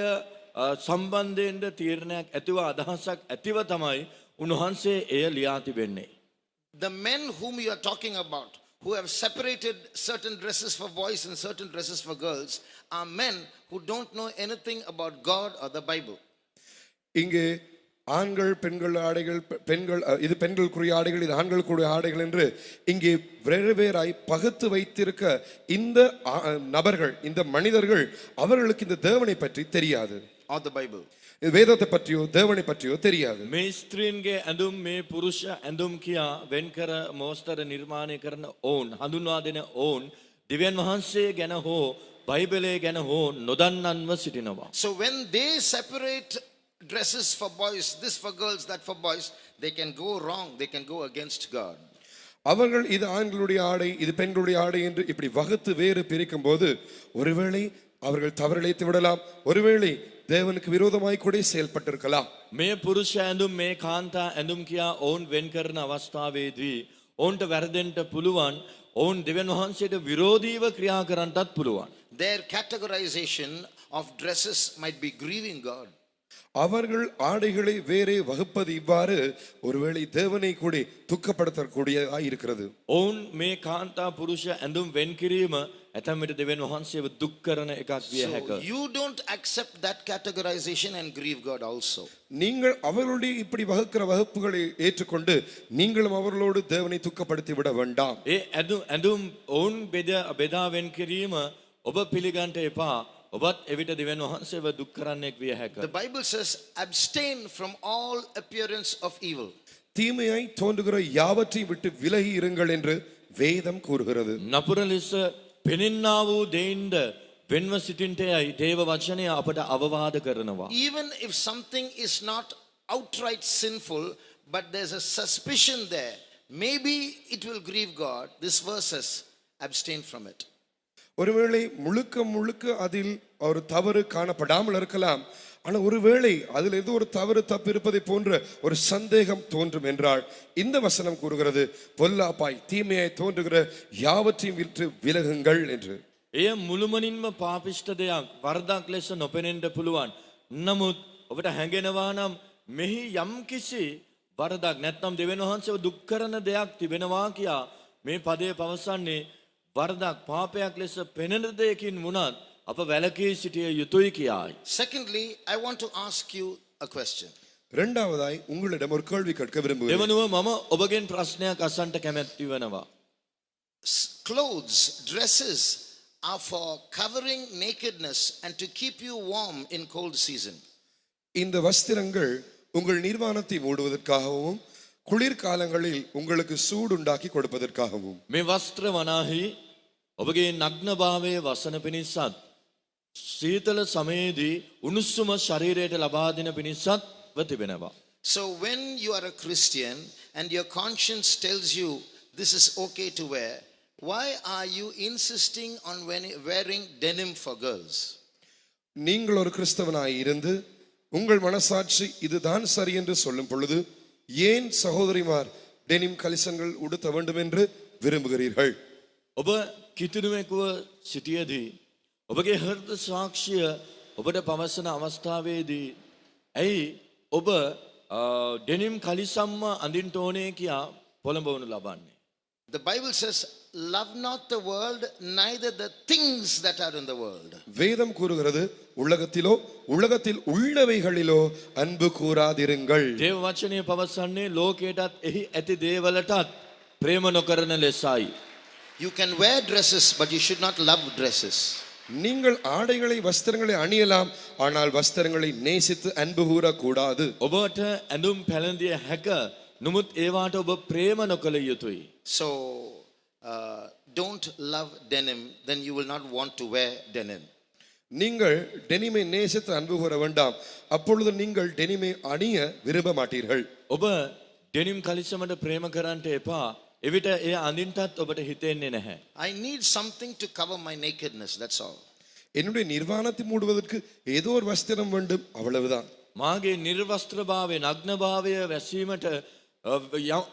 සම්බන්ධයෙන්ද තීරණයක් ඇතිව අදහසක් ඇතිව තමයි උන්වහන්සේ එය ලියා තිබෙන්නේ. The men whom you are talking about, who have separated certain dresses for boys and certain dresses for girls, are men who don't know anything about God or the Bible. இங்கே ஆண்கள் பெண்கள் ஆடைகள் பெண்கள் இது பெண்களுக்குரிய ஆடைகள் இது ஆண்களுக்குரிய ஆடைகள் என்று இங்கே வேறு வேறாய் பகுத்து வைத்திருக்க இந்த நபர்கள் இந்த மனிதர்கள் அவர்களுக்கு இந்த தேவனை பற்றி தெரியாது. Or the Bible. வேதத்தை பற்றியோ தேவனை பற்றியோ தெரியாது. මේ ස්ත්‍රීන්ගේ ඇඳුම් මේ පුරුෂ ඇඳුම් කියා වෙන් කර මෝස්තර නිර්මාණය කරන ඔවුන් හඳුන්වා දෙන ඔවුන් දෙවියන් වහන්සේ ගැන හෝ බයිබලයේ ගැන හෝ නොදන්නන්ව සිටිනවා. So when they separate dresses for boys, this for girls, that for boys, they can go wrong, they can go against God. அவர்கள் இது ஆண்களுடைய ஆடை இது பெண்களுடைய ஆடை என்று இப்படி வகுத்து வேறு பிரிக்கும் போது ஒருவேளை அவர்கள் தவறிழைத்து விடலாம், ஒருவேளை தேவனுக்கு விரோதமாய் கூட செயல்பட்டிருக்கலாம். මේ පුරුෂ ඇඳුම් මේ කාන්තා ඇඳුම් කියා ඔවුන් වෙන් කරන අවස්ථාවේදී ඔවුන්ට වැරදෙන්න පුළුවන්. ඔවුන් දෙවියන් වහන්සේට විරෝධීව ක්‍රියා කරන්නටත් පුළුවන්. Their categorization of dresses might be grieving God. அவர்கள் ஆடைகளை வேறே வகுப்பது இவ்வாறு ஒருவேளை தேவனை கூட துக்கப்படுத்தக்கூடியதாக இருக்கிறது. ඔවුන් මේ කාන්තා පුරුෂ ඇඳුම් වෙන් කිරීම ඇතැම් විට දෙවියන් වහන්සේව දුක් කරන එකක් විය හැකියි. So you don't accept that categorization and grieve God also. நீங்கள் அவர்களுடைய இப்படி வகுக்கிற வகுப்புகளை ஏற்றுக்கொண்டு நீங்களும் அவர்களோடு தேவனை துக்கப்படுத்தி விட வேண்டாம். ඒ ඇඳුම් ඔවුන් බෙදා වෙන් කිරීම ඔබ පිළිගන්න එපා. ඔබත් එවිට දෙවියන් වහන්සේව දුක් කරන්නෙක් විය හැක. The Bible says, abstain from all appearance of evil. தீமையாய் தோன்றுகிற யாவற்றையும் விட்டு விலகி இருங்கள் என்று வேதம் கூறுகிறது. නපුර ලෙස පෙනෙන්නා වූ දෙයින්ද වෙන්ව සිටින්ටයයි දේව වචනය අපට අවවාද කරනවා. Even if something is not outright sinful, but there's a suspicion there, maybe it will grieve God. This verse says, abstain from it. ஒருவேளை முழுக்க முழுக்க அதில் ஒரு தவறு காணப்படாமல் இருக்கலாம். ஆனால் ஒருவேளை அதில் ஏதோ ஒரு தவறு தப்பு இருப்பதை போன்ற ஒரு சந்தேகம் தோன்றும் என்றால் இந்த வசனம் கூறுகிறது, பொல்லாப்பாய் தீமையாய் தோன்றுகிற யாவற்றையும் விட்டு விலகுங்கள் என்று. එය මුළුමනින්ම පාපිෂ්ට දෙයක් වරදක් ලෙස නොපෙනෙන්ට පුළුවන්. නමුත් ඔබට හැඟෙනවා නම් මෙහි යම්කිසි වරදක් නැත්නම් දෙවියන් වහන්සේව දුක් කරන දෙයක් තිබෙනවා කියා මේ පදයේ පවසන්නේ වරදක් පාපයක් ලෙස පෙනෙන දෙයකින් වුණත් අප වැළකී සිටිය යුතුයි කියායි. Secondly, I want to ask you a question. இரண்டாவதாய் உங்களிடம் ஒரு கேள்வி கேட்க விரும்புகிறேன். දෙවනුව මම ඔබගෙන් ප්‍රශ්නයක් අසන්ට කැමැති වෙනවා. Clothes, dresses are for covering nakedness and to keep you warm in cold season. இந்த வஸ்திரங்கள் உங்கள் நிர்வாணத்தை மூடுவதற்காகவும் குளிர்காலங்களில் உங்களுக்கு சூடுண்டாக்கி கொடுப்பதற்காகவும். මේ වස්ත්‍ර වනාහි ඔබගේ නග්නභාවයේ වසන පිණිසත් සීතල සමයේදී උණුසුම ශරීරයට ලබා දෙන පිණිසත් තිබෙනවා. So when you are a Christian and your conscience tells you this is okay to wear, why are you insisting on wearing denim for girls? நீங்கள் ஒரு கிறிஸ்தவனாய் இருந்து உங்கள் மனசாட்சி இதுதான் சரி என்று சொல்லும் பொழுது ஏன் சகோதரிமார் டெனிம் கலிசன்கள் உடுத்த வேண்டும் என்று விரும்புகிறீர்கள்? ඔබ කිතුනුවෙකුව සිටියදී ඔබගේ හෘද සාක්ෂිය ඔබට පවසන අවස්ථාවේදී ඇයි ඔබ ඩෙනිම් කලිසම්ම අඳින්න ඕනේ කියා පොළඹවනු ලබන්නේ? The Bible says, love not the world, neither the things that are in the world. வேதம் கூறுகிறது, உலகத்திலோ உலகத்தில் உள்ளவைகளிலோ அன்பு கூறாதிருங்கள். දේව වචනය පවසන්නේ ලෝකයටත් එහි ඇති දේවලටත් ප්‍රේම නොකරන ලෙසයි. You can wear dresses, but you should not love dresses. நீங்கள் ஆடைகளை வஸ்திரங்களை அணியலாம், ஆனால் வஸ்திரங்களை நேசித்து அன்பு கூறக்கூடாது. ඔබට ඇඳුම් පැළඳිය හැක, නමුත් ඒවාට ඔබ ප්‍රේම නොකළ යුතුයි. So don't love denim, then you will not want to wear denim. நீங்கள் டெனிமை நேசித்து அன்பு கூற வேண்டாம், அப்பொழுது நீங்கள் டெனிமை அணிய விரும்ப மாட்டீர்கள். ඔබ ඩෙනිම් කලිසමට ප්‍රේම කරන්නට එපා. එවිට එය අඳින්නටත් ඔබට හිතෙන්නේ නැහැ. I need something to cover my nakedness, that's all. என்னுடைய நிர்வாணத்தை மூடுவதற்கு ஏதோ ஒரு வஸ்திரம் வேண்டும், அவ்வளவுதான். මාගේ නිර්වස්ත්‍රභාවය නග්නභාවය වැසීමට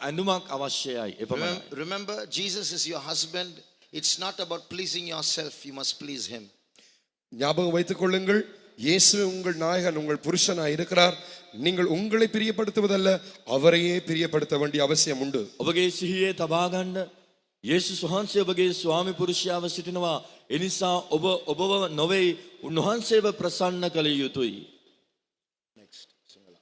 ඇඳුමක් අවශ්‍යයි. එපමණයි. Remember, Jesus is your husband. It's not about pleasing yourself, you must please him. ஞாபகம் வைத்துக் கொள்ளுங்கள், இயேசு உங்கள் நாயகன், உங்கள் புருஷனாய் இருக்கிறார். நீங்கள் உங்களை பிரியப்படுத்துவதல்ல, அவரையே பிரியப்படுத்த வேண்டிய அவசியம் உண்டு. ඔබගේ සිහියේ තබා ගන්න යේසුස් වහන්සේ ඔබගේ ස්වාමි පුරුෂයාව සිටිනවා. ඒ නිසා ඔබ ඔබව නොවේ, උන්වහන්සේව ප්‍රසන්න කළ යුතුයි. Next, Singala.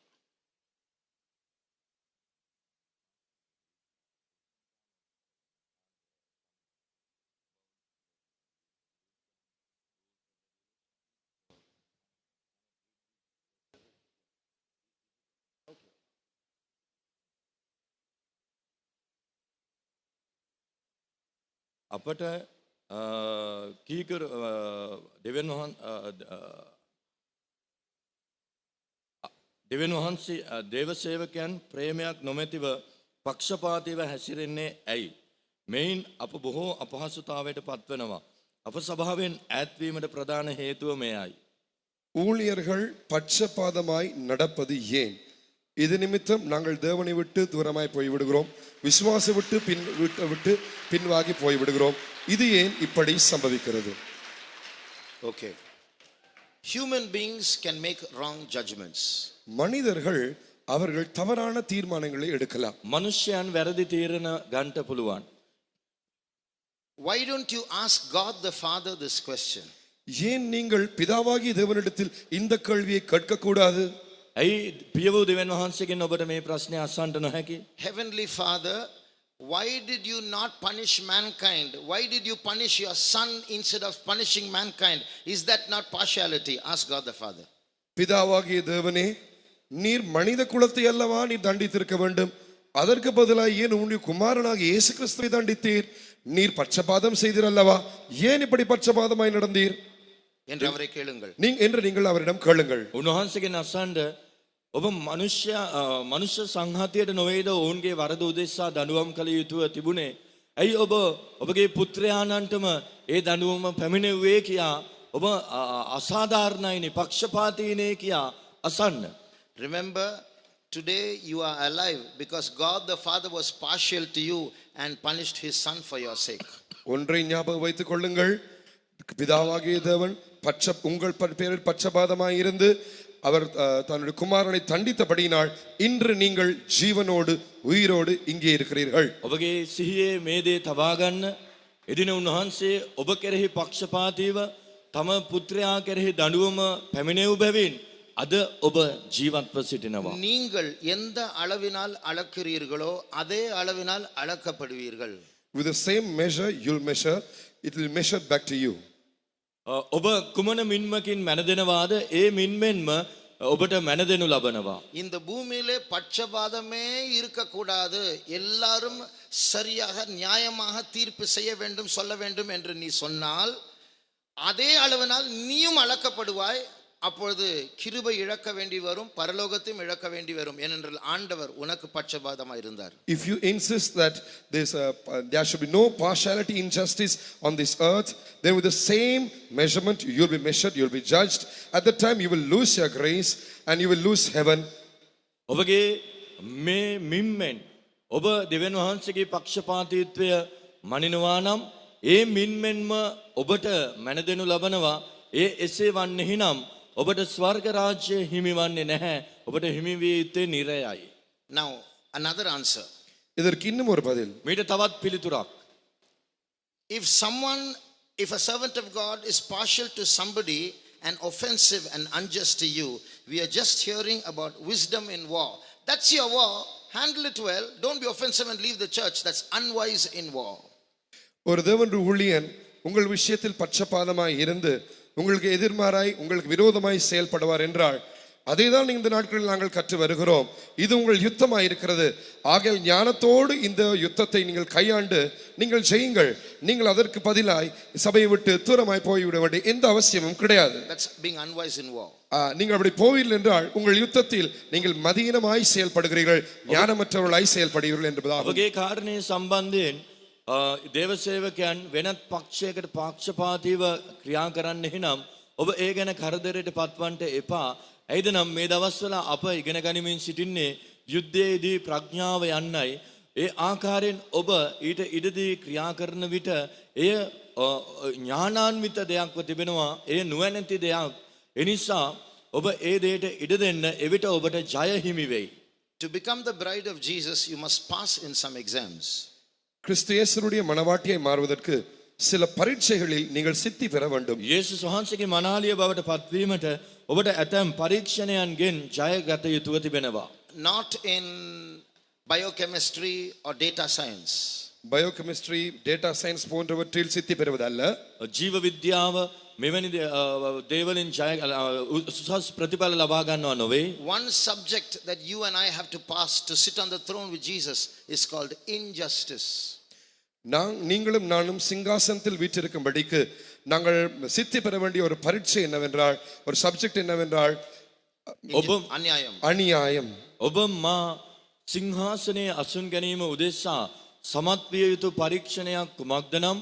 අපට කීකර දෙවියන් වහන්සේ දේව සේවකයන් ප්‍රේමයක් නොමැතිව පක්ෂපාතීව හැසිරෙන්නේ ඇයි? මෙයින් අප බොහෝ අපහසුතාවයට පත්වෙනවා. අප සභාවෙන් ඈත්වීමට ප්‍රධාන හේතුව මෙයයි. ஊழியர்கள் பட்சபாதமாய் நடப்பது ஏன்? இது நிமித்தம் நாங்கள் தேவனை விட்டு தூரமாய் போய்விடுகிறோம், விசுவாசம் விட்டு பின்வாகி போய்விடுகிறோம். இது ஏன் இப்படி சம்பவிக்கிறது? Okay. Human beings can make wrong judgments. மனிதர்கள் அவர்கள் தவறான தீர்மானங்களை எடுக்கலாம். මනුෂ්‍යයන් වැරදි තීරණ ගන්නට පුළුවන්. Why don't you ask God the Father this question? ஏன் நீங்கள் பிதாவாகிய தேவனிடத்தில் இந்த கேள்வியை கேட்கக்கூடாது? ඇයි පියවූ දෙවියන් වහන්සේගෙන් ඔබට මේ ප්‍රශ්නය අසන්නට නොහැකි? Heavenly Father, why did you not punish mankind? Why did you punish your son instead of punishing mankind? Is that not partiality? Ask God the Father. பிதாவாகிய தேவனே, நீர் மனித குலத்தை அல்லவா நீர் தண்டித்திருக்க வேண்டும். அதற்கு பதிலாக ஏன் உன்னுடைய குமாரனாகிய இயேசு கிறிஸ்துவை தண்டித்தீர்? நீர் பட்சபாதம் செய்தீர் அல்லவா? ஏன் இப்படி பட்சபாதமாய் நடந்தீர் என்று அவரை கேளுங்கள். என்று நீங்கள் அவரிடம் கேளுங்கள். උන්වහන්සේගෙන් අසන්න ඔබ මනුෂ්‍ය සංහතියට නොවේද ඔවුන්ගේ වරද උදෙසා දඬුවම් කළ යුතුව තිබුණේ? ඇයි ඔබ ඔබගේ පුත්‍රයාණන්ටම ඒ දඬුවම පැමිණෙව්වේ කියා ඔබ අසාධාරණයිනේ පක්ෂපාතීනේ කියා අසන්න. Remember, today you are alive because God the Father was partial to you and punished his son for your sake. ஒன்றை ஞாபகம் வைத்துக் கொள்ளுங்கள். பிதாவாகிய தேவன் உங்கள் பேரில் பட்சபாதமாய் இருந்து அவர் தன்னுடைய குமாரனை தண்டித்தபடியினால் இன்று நீங்கள் ஜீவனோடு உயிரோடு இங்கே இருக்கிறீர்கள். ඔබගේ සිහියේ මේ දේ තබා ගන්න. එදින උන්වහන්සේ ඔබ කෙරෙහි පක්ෂපාතීව තම පුත්‍රයා කෙරෙහි දඬුවම පැමිණෙව් බැවින් අද ඔබ ජීවත්ව සිටිනවා. நீங்கள் எந்த அளவினால் அளக்கிறீர்களோ அதே அளவினால் அளக்கப்படுவீர்கள். With the same measure you'll measure, it will measure back to you. ඔබ කුමන මින්මකින් මැනදෙනවාද ඒ මින්මෙන්ම ඔබට මැනදෙනු ලබනවා. இந்த பூமியிலே பட்சபாதமே இருக்கக்கூடாது, எல்லாரும் சரியாக நியாயமாக தீர்ப்பு செய்ய வேண்டும் சொல்ல வேண்டும் என்று நீ சொன்னால் அதே அளவினால் நீயும் அளக்கப்படுவாய். அப்பொழுது கிருபை இழக்க வேண்டி வரும், பரலோகத்தையும் இழக்க வேண்டி வரும். ஏனென்றால் ஆண்டவர் உனக்கு பட்சபாதமாக இருந்தார். If you insist that there should be no partiality, injustice on this earth, then with the same measurement you'll be measured, you'll be judged. At that time you will lose your grace and you will lose heaven. ඔබගේ මේ මින්මෙන් ඔබ දෙවියන් වහන්සේගේ පක්ෂපාතීත්වය මනිනවා නම් ඒ මින්මෙන්ම ඔබට මැනදෙනු ලබනවා. ඒ එසේ වන්නේහි නම් ඔබට ස්වර්ග රාජ්‍ය හිමි වන්නේ නැහැ. ඔබට හිමි විය යුත්තේ නිරයයි. Now another answer. இதற்கு இன்னும் ஒரு பதில். මීට තවත් පිළිතුරක්. If a servant of God is partial to somebody and offensive and unjust to you, we are just hearing about wisdom in war. That's your war. Handle it well. Don't be offensive and leave the church. That's unwise in war. ஒரு தேவனுடைய ஊழியன் உங்கள் விஷயத்தில் பட்சபாதமாய் இருந்து உங்களுக்கு எதிர்மாறாய் உங்களுக்கு விரோதமாய் செயல்படுவார் என்றால் அதேதான் இந்த நாட்களில் நாங்கள் கற்று வருகிறோம். இது உங்கள் யுத்தமாய் இருக்கிறது. ஆகையால் ஞானத்தோடு இந்த யுத்தத்தை நீங்கள் கையாண்டு நீங்கள் செய்யுங்கள். நீங்கள் அதற்கு பதிலாய் சபையை விட்டு தூரமாய் போய்விட வேண்டிய எந்த அவசியமும் கிடையாது. That's being unwise in war. நீங்கள் அப்படி போவீர்கள் என்றால் உங்கள் யுத்தத்தில் நீங்கள் மதியீனமாய் செயல்படுகிறீர்கள், ஞானமற்றவர்களாய் செயல்படுகிறீர்கள் என்பதாகும். ඔබගේ කාරණේ සම්බන්ධයෙන් දේව සේවකයන් වෙනත් පක්ෂයකට පක්ෂපාතීව ක්‍රියා කරන්නේ නම් ඔබ ඒ ගැන කරදරයට පත්වන්නට එපා. ඇයිද නම් මේ දවස්වල අප ඉගෙන ගනිමින් සිටින්නේ යුද්ධයේදී ප්‍රඥාව යන්නයි. ඒ ආකාරයෙන් ඔබ ඊට ඉඩදී ක්‍රියා කරන විට එය ඥානාන්විත දෙයක්ව තිබෙනවා. එය නුවණැති දෙයක්. ඒ නිසා ඔබ ඒ දෙයට ඉඩ දෙන්න. එවිට ඔබට ජය හිමි වෙයි. To become the bride of Jesus, you must pass in some exams. கிறிஸ்து இயேசுவுடைய மணவாட்டியாய் மாறுவதற்கு சில பரீட்சைகளில் நீங்கள் சித்தி பெற வேண்டும். යේසුස් වහන්සේගේ මනාලිය බවට පත්වීමට ඔබට ඇතැම් පරීක්ෂණයන්ගෙන් ජයගත යුතුව තිබෙනවා. Not in biochemistry or data science. Biochemistry, data science போன்றவற்றில் சித்தி பெறுவதல்ல. ජීව විද්‍යාව මෙවැනි දේවලින් ජය උසස් ප්‍රතිඵල ලබා ගන්නව නොවේ. One subject that you and I have to pass to sit on the throne with Jesus is called injustice. நீங்களும் நானும் சிங்காசனத்தில் வீற்றிருக்கும்படிக்கு நாங்கள் சித்தி பெற வேண்டிய ஒரு பரீட்சை என்னவென்றால், ஒரு சப்ஜெக்ட் என்னவென்றால் அநியாயம். ඔබ මා සිංහාසනයේ අසුන් ගැනීම උදෙසා සමත් විය යුතු පරීක්ෂණයක් කුමක්ද නම්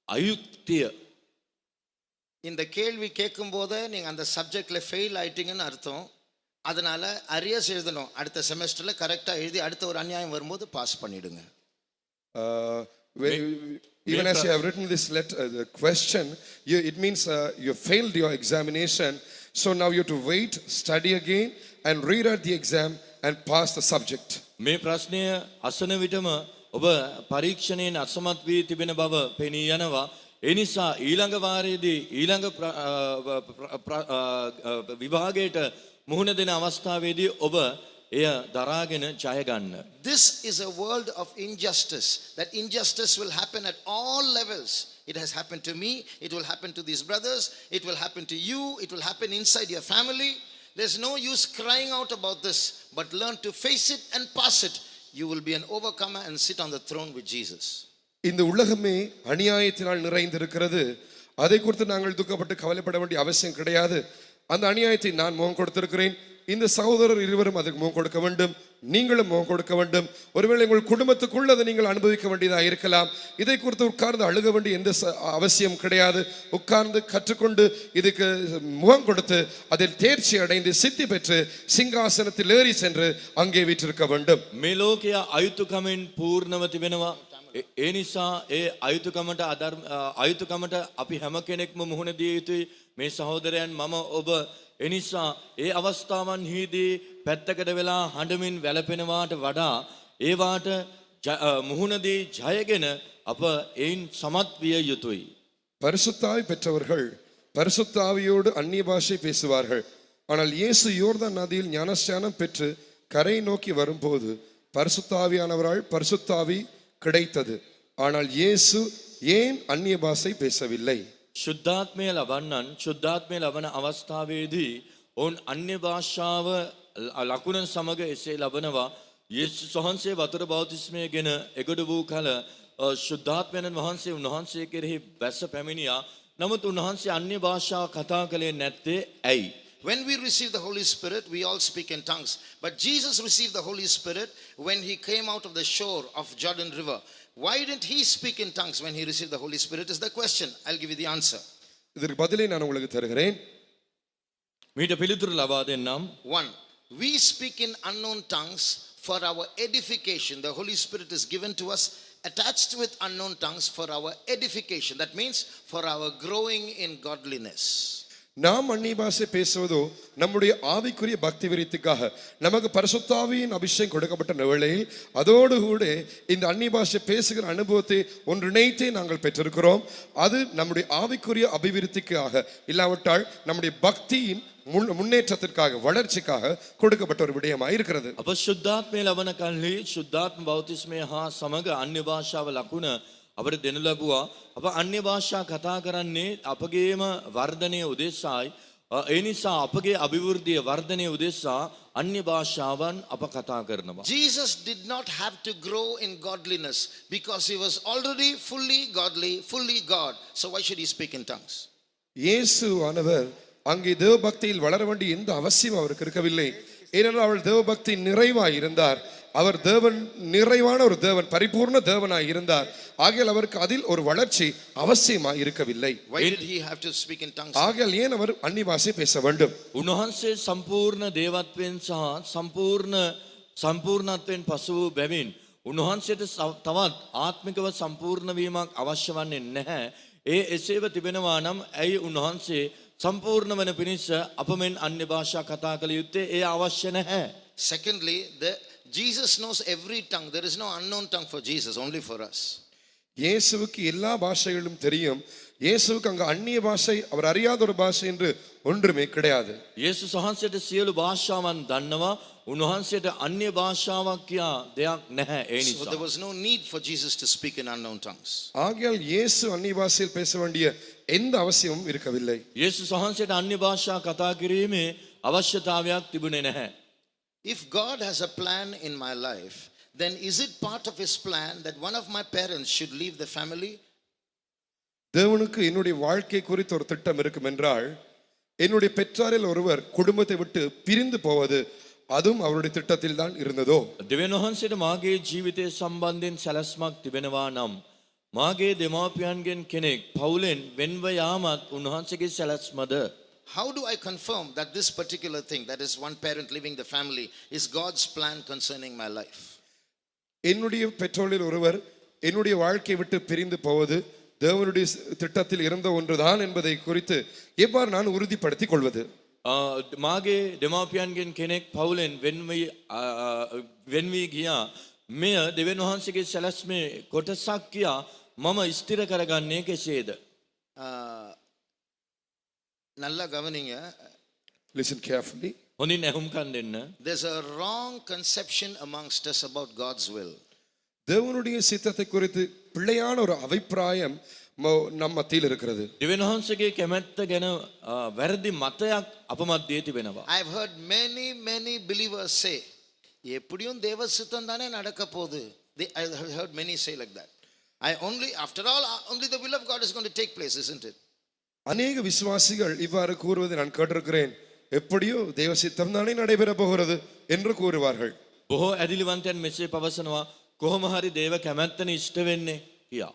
අයුක්තිය. இந்த கேள்வி கேட்கும் போது நீங்க அந்த சப்ஜெக்ட்ல ஃபெயில் ஆயிட்டீங்கன்னு அர்த்தம். அதனால அரியர்ஸ் எழுதணும். அடுத்த செமஸ்டர்ல கரெக்டா எழுதி அடுத்த ஒரு அநியாயம் வரும்போது பாஸ் பண்ணிடுங்க. Even as you have written this letter, the question, it means you failed your examination. So now you have to wait, study again and rewrite the exam and pass the subject. මේ ප්‍රශ්නය අසන විටම ඔබ පරීක්ෂණයෙන් අසමත් වී තිබෙන බව පෙනී යනවා. ඒ නිසා ඊළඟ වාරයේදී ඊළඟ විභාගයට මුහුණ දෙන අවස්ථාවේදී ඔබ එය දරාගෙන ජය ගන්න. This is a world of injustice. That injustice will happen at all levels. It has happened to me, it will happen to these brothers, it will happen to you, it will happen inside your family. There's no use crying out about this, but learn to face it and pass it. You will be an overcomer and sit on the throne with Jesus. இந்த உலகமே அநியாயத்தினால் நிறைந்திருக்கிறது. அதை குறித்து நாங்கள் துக்கப்பட்டு கவலைப்பட வேண்டிய அவசியம் கிடையாது. அந்த அநியாயத்தை நான் முகம் கொடுத்திருக்கிறேன். இந்த சகோதரர் இருவரும் அதுக்கு முகம் கொடுக்க வேண்டும், நீங்களும் முகம் கொடுக்க வேண்டும். ஒருவேளை உங்கள் குடும்பத்துக்குள் அதை நீங்கள் அனுபவிக்க வேண்டியதாக இருக்கலாம். இதை குறித்து உட்கார்ந்து அழுக வேண்டிய எந்த அவசியம் கிடையாது. உட்கார்ந்து கற்றுக்கொண்டு இதுக்கு முகம் கொடுத்து அதில் தேர்ச்சி அடைந்து சித்தி பெற்று சிங்காசனத்தில் ஏறி சென்று அங்கே வீற்றிருக்க வேண்டும். මේ ලෝකය අයුතුකමෙන් පූර්ණව තිබෙනවා. ඒ නිසා ඒ අයුතුකමට අපි හැම කෙනෙක්ම මුහුණ දිය යුතුයි. මේ සහෝදරයන් මම ඔබ එනිසා ඒ අවස්ථාවන්හිදී පැත්තකට වෙලා හඬමින් වැළපෙනවාට වඩා ඒවාට මුහුණදී ජයගෙන අප එයින් සමත් විය යුතුයි. பரிசுத்தாவி பெற்றவர்கள் பரிசுத்தாவியோடு அந்நிய பாஷை பேசுவார்கள். ஆனால் இயேசு யோர்தான் நதியில் ஞானஸ்நானம் பெற்று கரை நோக்கி வரும்போது பரிசுத்தாவியானவரால் பரிசுத்தாவி கிடைத்தது. ஆனால் இயேசு ஏன் அந்நிய பாஷை பேசவில்லை? ශුද්ධාත්මය ලබන්නන් ශුද්ධාත්මය ලබන අවස්ථාවේදී ඔවුන් අන්‍ය භාෂාව ලකුණ සමග එසේ ලබනවා. යේසුස් වහන්සේ වතුර බෞතිස්මය ගෙන එගොඩ වූ කල ශුද්ධාත්මයන් වහන්සේ උන්වහන්සේ කෙරෙහි බැස පැමිණියා. නමුත් උන්වහන්සේ අන්‍ය භාෂාව කතා කළේ නැත්තේ ඇයි? When we receive the Holy Spirit, we all speak in tongues. But Jesus received the Holy Spirit when he came out of the shore of Jordan River. Why didn't he speak in tongues when he received the Holy Spirit is the question. I'll give you the answer. இதற்கு பதிலை நான் உங்களுக்கு தருகிறேன். මීට පිළිතුරු ලබා දෙන්නම්. 1. We speak in unknown tongues for our edification. The Holy Spirit is given to us attached with unknown tongues for our edification. That means for our growing in godliness. நாம் அந்நிய பாஷை பேசுவதோ நம்முடைய ஆவிக்குரிய பக்தி விருத்திக்காக நமக்கு பரிசுத்தாவியின் அபிஷேகம் கொடுக்கப்பட்ட வேளையில் அதோடு கூட இந்த அந்நிய பாஷை பேசுகிற அனுபவத்தை ஒன்றிணைத்தே நாங்கள் பெற்றிருக்கிறோம். அது நம்முடைய ஆவிக்குரிய அபிவிருத்திக்காக இல்லாவிட்டால் நம்முடைய பக்தியின் முன்னேற்றத்திற்காக வளர்ச்சிக்காக கொடுக்கப்பட்ட ஒரு விடயமாக இருக்கிறது. අප ශුද්ධාත්මය ලබන කල්හි ශුද්ධාත්ම බෞතිස්මය හා සමග අන්‍ය භාෂාව ලකුණ අපට දෙනු ලැබුවා. අප අන්‍ය භාෂා කතා කරන්නේ අපගේම වර්ධනය උදෙසායි. ඒ නිසා අපගේ අභිවෘද්ධිය වර්ධනය උදෙසා අන්‍ය භාෂාවන් අප කතා කරනවා. Jesus did not have to grow in godliness because he was already fully godly, fully God. So why should he speak in tongues? இயேசு ஆனவர் அங்கே தேவ பக்தியில் வளர வேண்டிய எந்த அவசியம் அவருக்கு இருக்கவில்லை. ஏனென்றால் அவள் தேவ பக்தி நிறைவாய் இருந்தார். அவர் தேவன் நிறைவான ஒரு தேவன், பரிபூர்ண தேவனாய் இருந்தார். ஆகையால் அவருக்கு அதில் ஒரு வளர்ச்சி அவசியமாய் இருக்கவில்லை. Why did he have to speak in tongues? ஆகையால் ஏன் அவர் அந்நிய பாஷை பேச வேண்டும்? උන්වහන්සේ සම්පූර්ණ දේවත්වයෙන් සහ සම්පූර්ණත්වයෙන් පසු වූ බැවින් උන්වහන්සේට තවත් ආත්මිකව සම්පූර්ණ වීමක් අවශ්‍ය වන්නේ නැහැ. ඒ එසේව තිබෙනවා නම් ඇයි උන්වහන්සේ සම්පූර්ණ වන පිණිස අප මෙන් අන්‍ය භාෂා කතා කළ යුත්තේ? ඒ අවශ්‍ය නැහැ. Secondly, Jesus knows every tongue. There is no unknown tongue for Jesus, only for us. இயேசுவுக்கு எல்லா பாஷைகளும் தெரியும். இயேசுவுக்கு அங்க அந்நிய பாஷை, அவர் அறியாத ஒரு பாஷை என்று ஒன்றுமே கிடையாது. යේසුස් වහන්සේට සියලු භාෂාවන් දන්නවා. උන්වහන්සේට අන්‍ය භාෂාවක් කියා දෙයක් නැහැ. ඒ So නිසා there was no need for Jesus to speak in unknown tongues. ஆகையால் இயேசு அந்நிய பாஷையில் பேச வேண்டிய எந்த அவசியமும் இருக்கவில்லை. යේසුස් වහන්සේට අන්‍ය භාෂා කතා කිරීමේ අවශ්‍යතාවයක් තිබුණේ නැහැ. If God has a plan in my life, then is it part of his plan that one of my parents should leave the family? தேவனுக்கு என்னுடைய வாழ்க்கை குறித்து ஒரு திட்டம் இருக்கும் என்றால் என்னுடைய பெற்றாரில் ஒருவர் குடும்பத்தை விட்டு பிரிந்து போவது அதுவும் அவருடைய திட்டத்தில் தான் இருந்ததோ? දෙවියන් වහන්සේට මාගේ ජීවිතය සම්බන්ධයෙන් සැලැස්මක් තිබෙනවා නම් මාගේ දෙමාපියන්ගෙන් කෙනෙක් පවුලෙන් වෙන්ව යාමත් උන්වහන්සේගේ සැලැස්මද? How do I confirm that this particular thing, that is one parent leaving the family, is God's plan concerning my life? என்னுடைய பெற்றோரில் ஒருவர் என்னுடைய வாழ்க்கையை விட்டு பிரிந்து போவது தேவனுடைய திட்டத்தில் இருந்த ஒன்றுதான் என்பதை குறித்து எவ்வாறு நான் உறுதிப்படுத்திக் கொள்வது? මාගේ දෙමාපියන්ගෙන් කෙනෙක් පවුලෙන් වෙන්වී ගියා. මෙය දෙවියන් වහන්සේගේ සැලැස්මේ කොටසක් කියා මම ස්ථිර කරගන්නේ කෙසේද? நல்லா கவனிங்க. Listen carefully. හොඳින් ඇහුම්කන් දෙන්න. There's a wrong conception amongst us about God's will. தேவனுடைய சித்தத்தை குறித்து பிள்ளையான ஒரு அபிப்பிராயம் நம்ம மத்தியில் இருக்கிறது. දෙවියන් වහන්සේගේ කැමැත්ත ගැන වැරදි මතයක් අප මැද්දේ තිබෙනවා. I've heard many believers say, எப்படியும் தேவ சித்தம் தானே நடக்க போகுது. I have heard many say like that. After all, only the will of God is going to take place, isn't it? அநேக விசுவாசிகள் இவ்வாறு கூறுவதை நான் கேட்டிருக்கிறேன். எப்படியோ தேவ சித்தம் தானே நடைபெற போகிறது என்று கூறுவார்கள். බොහෝ ඇදිලිවන්තයන් මෙසේ පවසනවා කොහොම හරි දේව කැමැත්තනේ ඉෂ්ට වෙන්නේ කියා.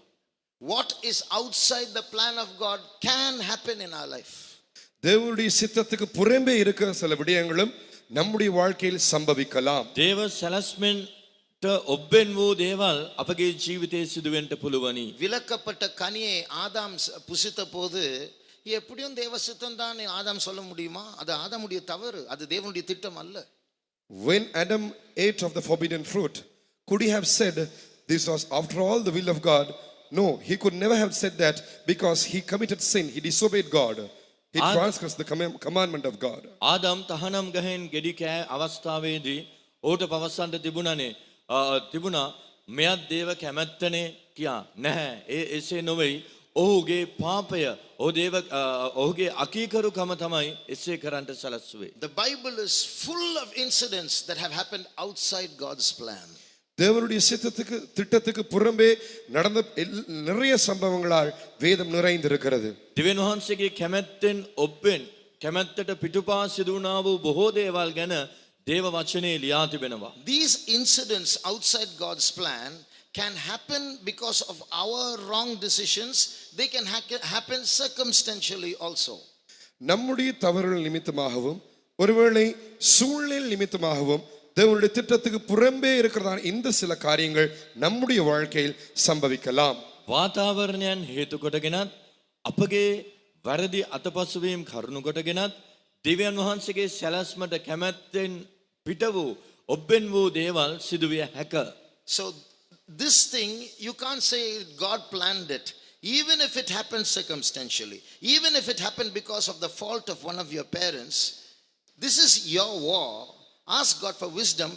What is outside the plan of God can happen in our life. தேவனுடைய சித்தத்துக்கு புறம்பே இருக்கிற சில விடயங்களும் நம்முடைய வாழ்க்கையில் சம்பவிக்கலாம். දේව සැලැස්මෙන්ට ඔබ්බෙන් වූ දේවල් අපගේ ජීවිතයේ සිදුවෙන්න පුළුවනි. விலக்கப்பட்ட கனியை ஆதாம் புசித்த போது எப்படியும் தேவ சித்தம் தான் ஆதாம் சொல்ல முடியுமா? அது ஆதாமுடைய தவறு, அது தேவனுடைய திட்டம் அல்ல. When Adam ate of the forbidden fruit, could he have said this was after all the will of God? No, he could never have said that because he committed sin, he disobeyed God. He transgressed the commandment of God. Adam තහනම් ගහෙන් ගෙඩි කෑ අවස්ථාවේදී ඔහුට පවසන්න තිබුණා මෙයත් දේව කැමැත්තනේ කියා. නැහැ, එසේ නොවේයි. ඔහුගේ පාපය ඔහුගේ අකීකරුකම තමයි එසේ කරන්නට සැලැස්සුවේ. The Bible is full of incidents that have happened outside God's plan. தேவனுடைய சித்தத்துக்கு திட்டத்துக்கு புறம்பே நடந்த நிறைய சம்பவங்களால் வேதம் நிறைந்திருக்கிறது. දෙවියන් වහන්සේගේ කැමැත්තෙන් ඔබ්බෙන් කැමැත්තට පිටුපා සිදු වුණා වූ බොහෝ දේවල් ගැන දේව වචනේ ලියා තිබෙනවා. These incidents outside God's plan can happen because of our wrong decisions. They can happen circumstantially also. நம்முடைய தவறுகள் நிமித்தமாகவும் ஒருவேளை சூழ்நிலை நிமித்தமாகவும் தேவனுடைய திட்டத்துக்கு புறம்பே இருக்கிறதான இந்த சில காரியங்கள் நம்முடைய வாழ்க்கையில் சம்பவிக்கலாம். වාතාවරණයන් හේතු කොටගෙනත් අපගේ වැරදි අතපසුවීම් කරුණු කොටගෙනත් දෙවියන් වහන්සේගේ සැලැස්මට කැමැත්තෙන් පිට වූ ඔබ්බෙන් වූ දේවල් සිදුවිය හැක. So this thing, you can't say God planned it. Even if it happened circumstantially, even if it happened because of the fault of one of your parents, this is your war. Ask God for wisdom.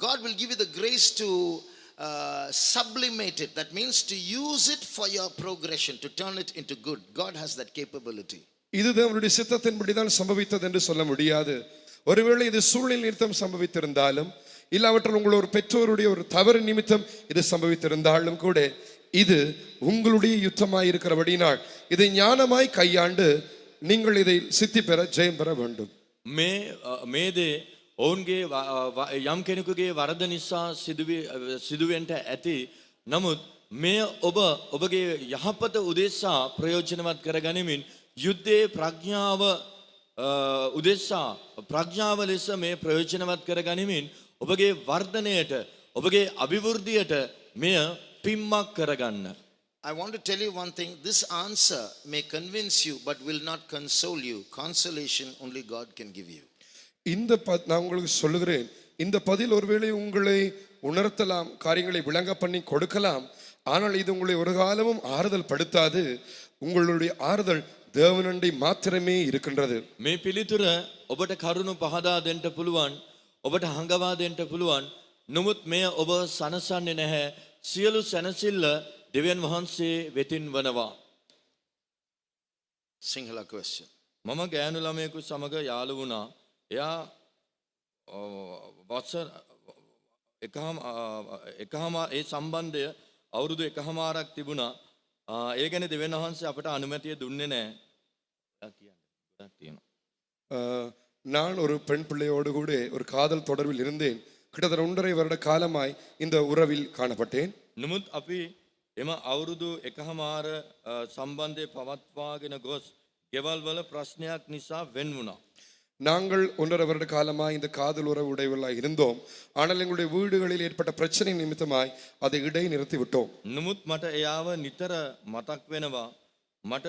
God will give you the grace to sublimate it. That means to use it for your progression, to turn it into good. God has that capability. இது தேவனுடைய சித்தத்தின்படிதான் சம்பவித்தது என்று சொல்ல முடியாது. ஒருவேளை இது சூழ்நிலை நிமித்தம் சம்பவித்திருந்தாலும், இல்லாவற்றால் உங்கள் ஒரு பெற்றோருடைய ஒரு தவறு நிமித்தம் இது சம்பவித்திருந்தாலும் கூட இது உங்களுடைய யுத்தமாய் இருக்கிறபடினால் இதை ஞானமாய் கையாண்டு நீங்கள் இதை சித்தி பெற ஜெயம் பெற வேண்டும். මේදේ ඔවුන්ගේ යම් කෙනෙකුගේ වරද නිසා සිදුවෙන්ට ඇති. නමුත් මෙය ඔබගේ යහපත උදෙසා ප්‍රයෝජනවත් කරගනිමින් යුද්ධයේ ප්‍රඥාව උදෙසා ප්‍රඥාව ලෙස මේ ප්‍රයෝජනවත් කරගනිමින් ඔබගේ වර්ධනයට ඔබගේ අභිවෘද්ධියට මෙය පිම්මක් කරගන්න. I want to tell you one thing. This answer may convince you but will not console you. Consolation only God can give you. நான் உங்களுக்கு சொல்லுகிறேன், இந்த பதில் ஒருவேளை உங்களை உணர்த்தலாம், காரியங்களை விளங்க பண்ணி கொடுக்கலாம். ஆனால் இது உங்களை ஒரு காலமும் ஆறுதல் படுத்தாது. உங்களுடைய ஆறுதல் தேவனண்டை மாத்திரமே இருக்கின்றது. මේ පිළිතුර ඔබට කරුණු පහදා දෙන්න පුළුවන්, ඔබට හංගවා දෙන්න පුළුවන්. නමුත් මෙය ඔබ සනසන්නේ නැහැ. සියලු සැනසෙල්ල දෙවියන් වහන්සේ වෙතින් වනවා. Sinhala question. මම ගෑනු ළමයෙකු සමග යාළු වුණා. එයා වසර එකහම ඒ සම්බන්ධය අවුරුදු එකහමාරක් තිබුණා. ඒ ගැන දෙවියන් වහන්සේ අපට අනුමැතිය දුන්නේ නැහැ. நான் ஒரு பெண் பிள்ளையோடு கூட ஒரு காதல் தொடர்பில் இருந்தேன். கிட்டத்தட்ட 1.5 வருட காலமாய் இந்த உறவில் காணப்பட்டேன். නමුත් අපි එම අවුරුදු එකහමාර සම්බන්ධය පවත්වාගෙන ගොස් ගෙවල් වල ප්‍රශ්නයක් නිසා වෙන් වුණා. நாங்கள் 1.5 வருட காலமாய் இந்த காதல் உறவு உடையவர்களாக இருந்தோம். ஆனால் எங்களுடைய வீடுகளில் ஏற்பட்ட பிரச்சனை நிமித்தமாய் அதை இடைநிறுத்தி விட்டோம். නමුත් මට එයාව නිතර මතක් වෙනවා. මට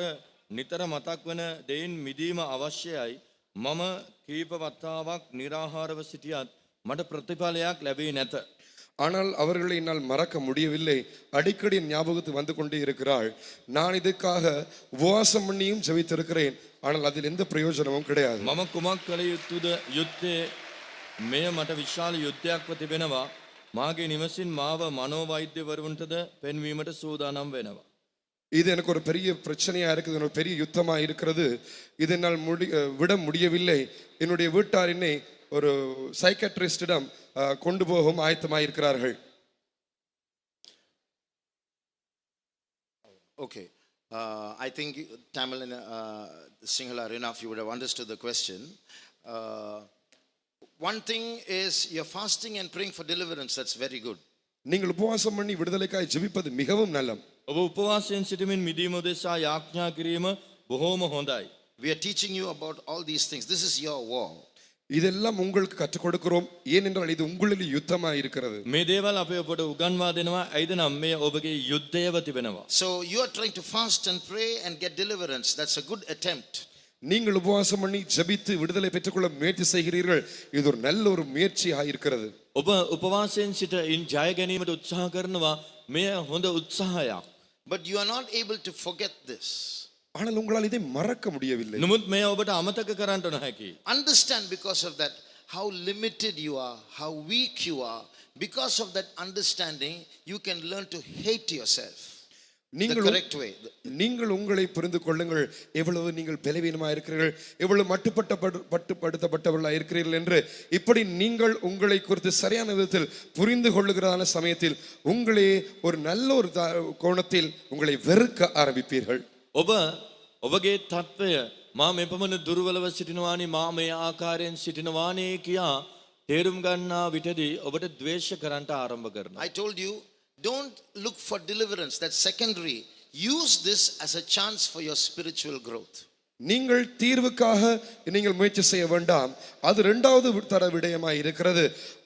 නිතර මතක් වෙන දෙයින් මිදීම අවශ්‍යයි. මම කීප වතාවක් निराहारව සිටියත් මට ප්‍රතිඵලයක් ලැබෙන්නේ නැත. ஆனால் அவர்களை என்னால் மறக்க முடியவில்லை. அடிக்கடி என் ஞாபகத்துக்கு வந்து கொண்டே இருக்கிறாள். நான் இதுக்காக உபவாசம் பண்ணியும் ஜெபித்திருக்கிறேன். ஆனால் அதில் எந்த பிரயோஜனமும் கிடையாது. මම කුමක් කළ යුතුද යුත්තේ මෙය මට විශාල යුද්ධයක්ව තිබෙනවා. මාගේ නිවසින් මාව මනෝවෛද්‍යවරුන්ටද පෙන්වීමට සූදානම් වෙනවා. இது எனக்கு ஒரு பெரிய பிரச்சனையா இருக்குது, ஒரு பெரிய யுத்தமா இருக்கிறது. இதை என்னால் விட முடியவில்லை. என்னுடைய வீட்டார் என்னை ஒரு சைக்காட்ரிஸ்டிடம் கொண்டு போகவும் ஆயத்தமாயிருக்கிறார்கள். Okay. I think Tamil and Sinhala are enough. You would have understood the question. One thing is you're fasting and praying for deliverance. That's very good. நீங்கள் உபவாசம் பண்ணி விடுதலைக்காய் ஜெபிப்பது மிகவும் நல்லம். ඔබ උපවාසයෙන් සිටමින් මිදීම උදෙසා යාඥා කිරීම බොහෝම හොඳයි. We are teaching you about all these things. This is your war. இதெல்லாம் உங்களுக்கு கற்றுக் கொடுக்கிறோம். ஏனென்றால் இது உங்களில் யுத்தமா இருக்கிறது. මේ දේවල් අපේ ඔබට උගන්වා දෙනවා. ඇයිද නම් මේ ඔබගේ යුද්ධයව තිබෙනවා. So you are trying to fast and pray and get deliverance. That's a good attempt. நீங்கள் உபவாசம் பண்ணி ஜெபித்து விடுதலை பெற்றுக்கொள்ள முயற்சி செய்கிறீர்கள். இது ஒரு நல்ல ஒரு முயற்சியாக இருக்கிறது. ඔබ උපවාසයෙන් සිට ඉන් ජය ගැනීමට උත්සාහ කරනවා. මෙය හොඳ උත්සාහයක්. But you are not able to forget this. ஆனால் உங்களால் இதை மறக்க முடியவில்லை. නමුත් මෙය ඔබට අමතක කරන්නට නොහැකි. Understand because of that how limited you are, how weak you are. Because of that understanding, you can learn to hate yourself. The correct way. நீங்கள் உங்களை புரிந்து கொள்ளுங்கள். எவ்வளவு நீங்கள் பலவீனமாக இருக்கிறீர்கள், எவ்வளவு மட்டுப்படுத்தப்பட்டவர்களாக இருக்கிறீர்கள் என்று இப்படி நீங்கள் உங்களை குறித்து சரியான விதத்தில் புரிந்து கொள்ளுகிறதான சமயத்தில் உங்களே ஒரு நல்ல ஒரு கோணத்தில் உங்களை வெறுக்க ஆரம்பிப்பீர்கள். ඔබ ඔබගේ තත්ත්වය මා මෙපමණ දුර්වලව සිටිනවානි, මා මේ ආකාරයෙන් සිටිනවානේ කියා තේරුම් ගන්නා විටදී ඔබට ද්වේෂ කරන්නට ආරම්භ කරනවා. I told you, don't look for deliverance. That's secondary. Use this as a chance for your spiritual growth. நீங்கள் தீர்வுக்காக நீங்கள் முயற்சி செய்ய வேண்டாம். அது இரண்டாவது தர விடயமாய் இருக்கிறது.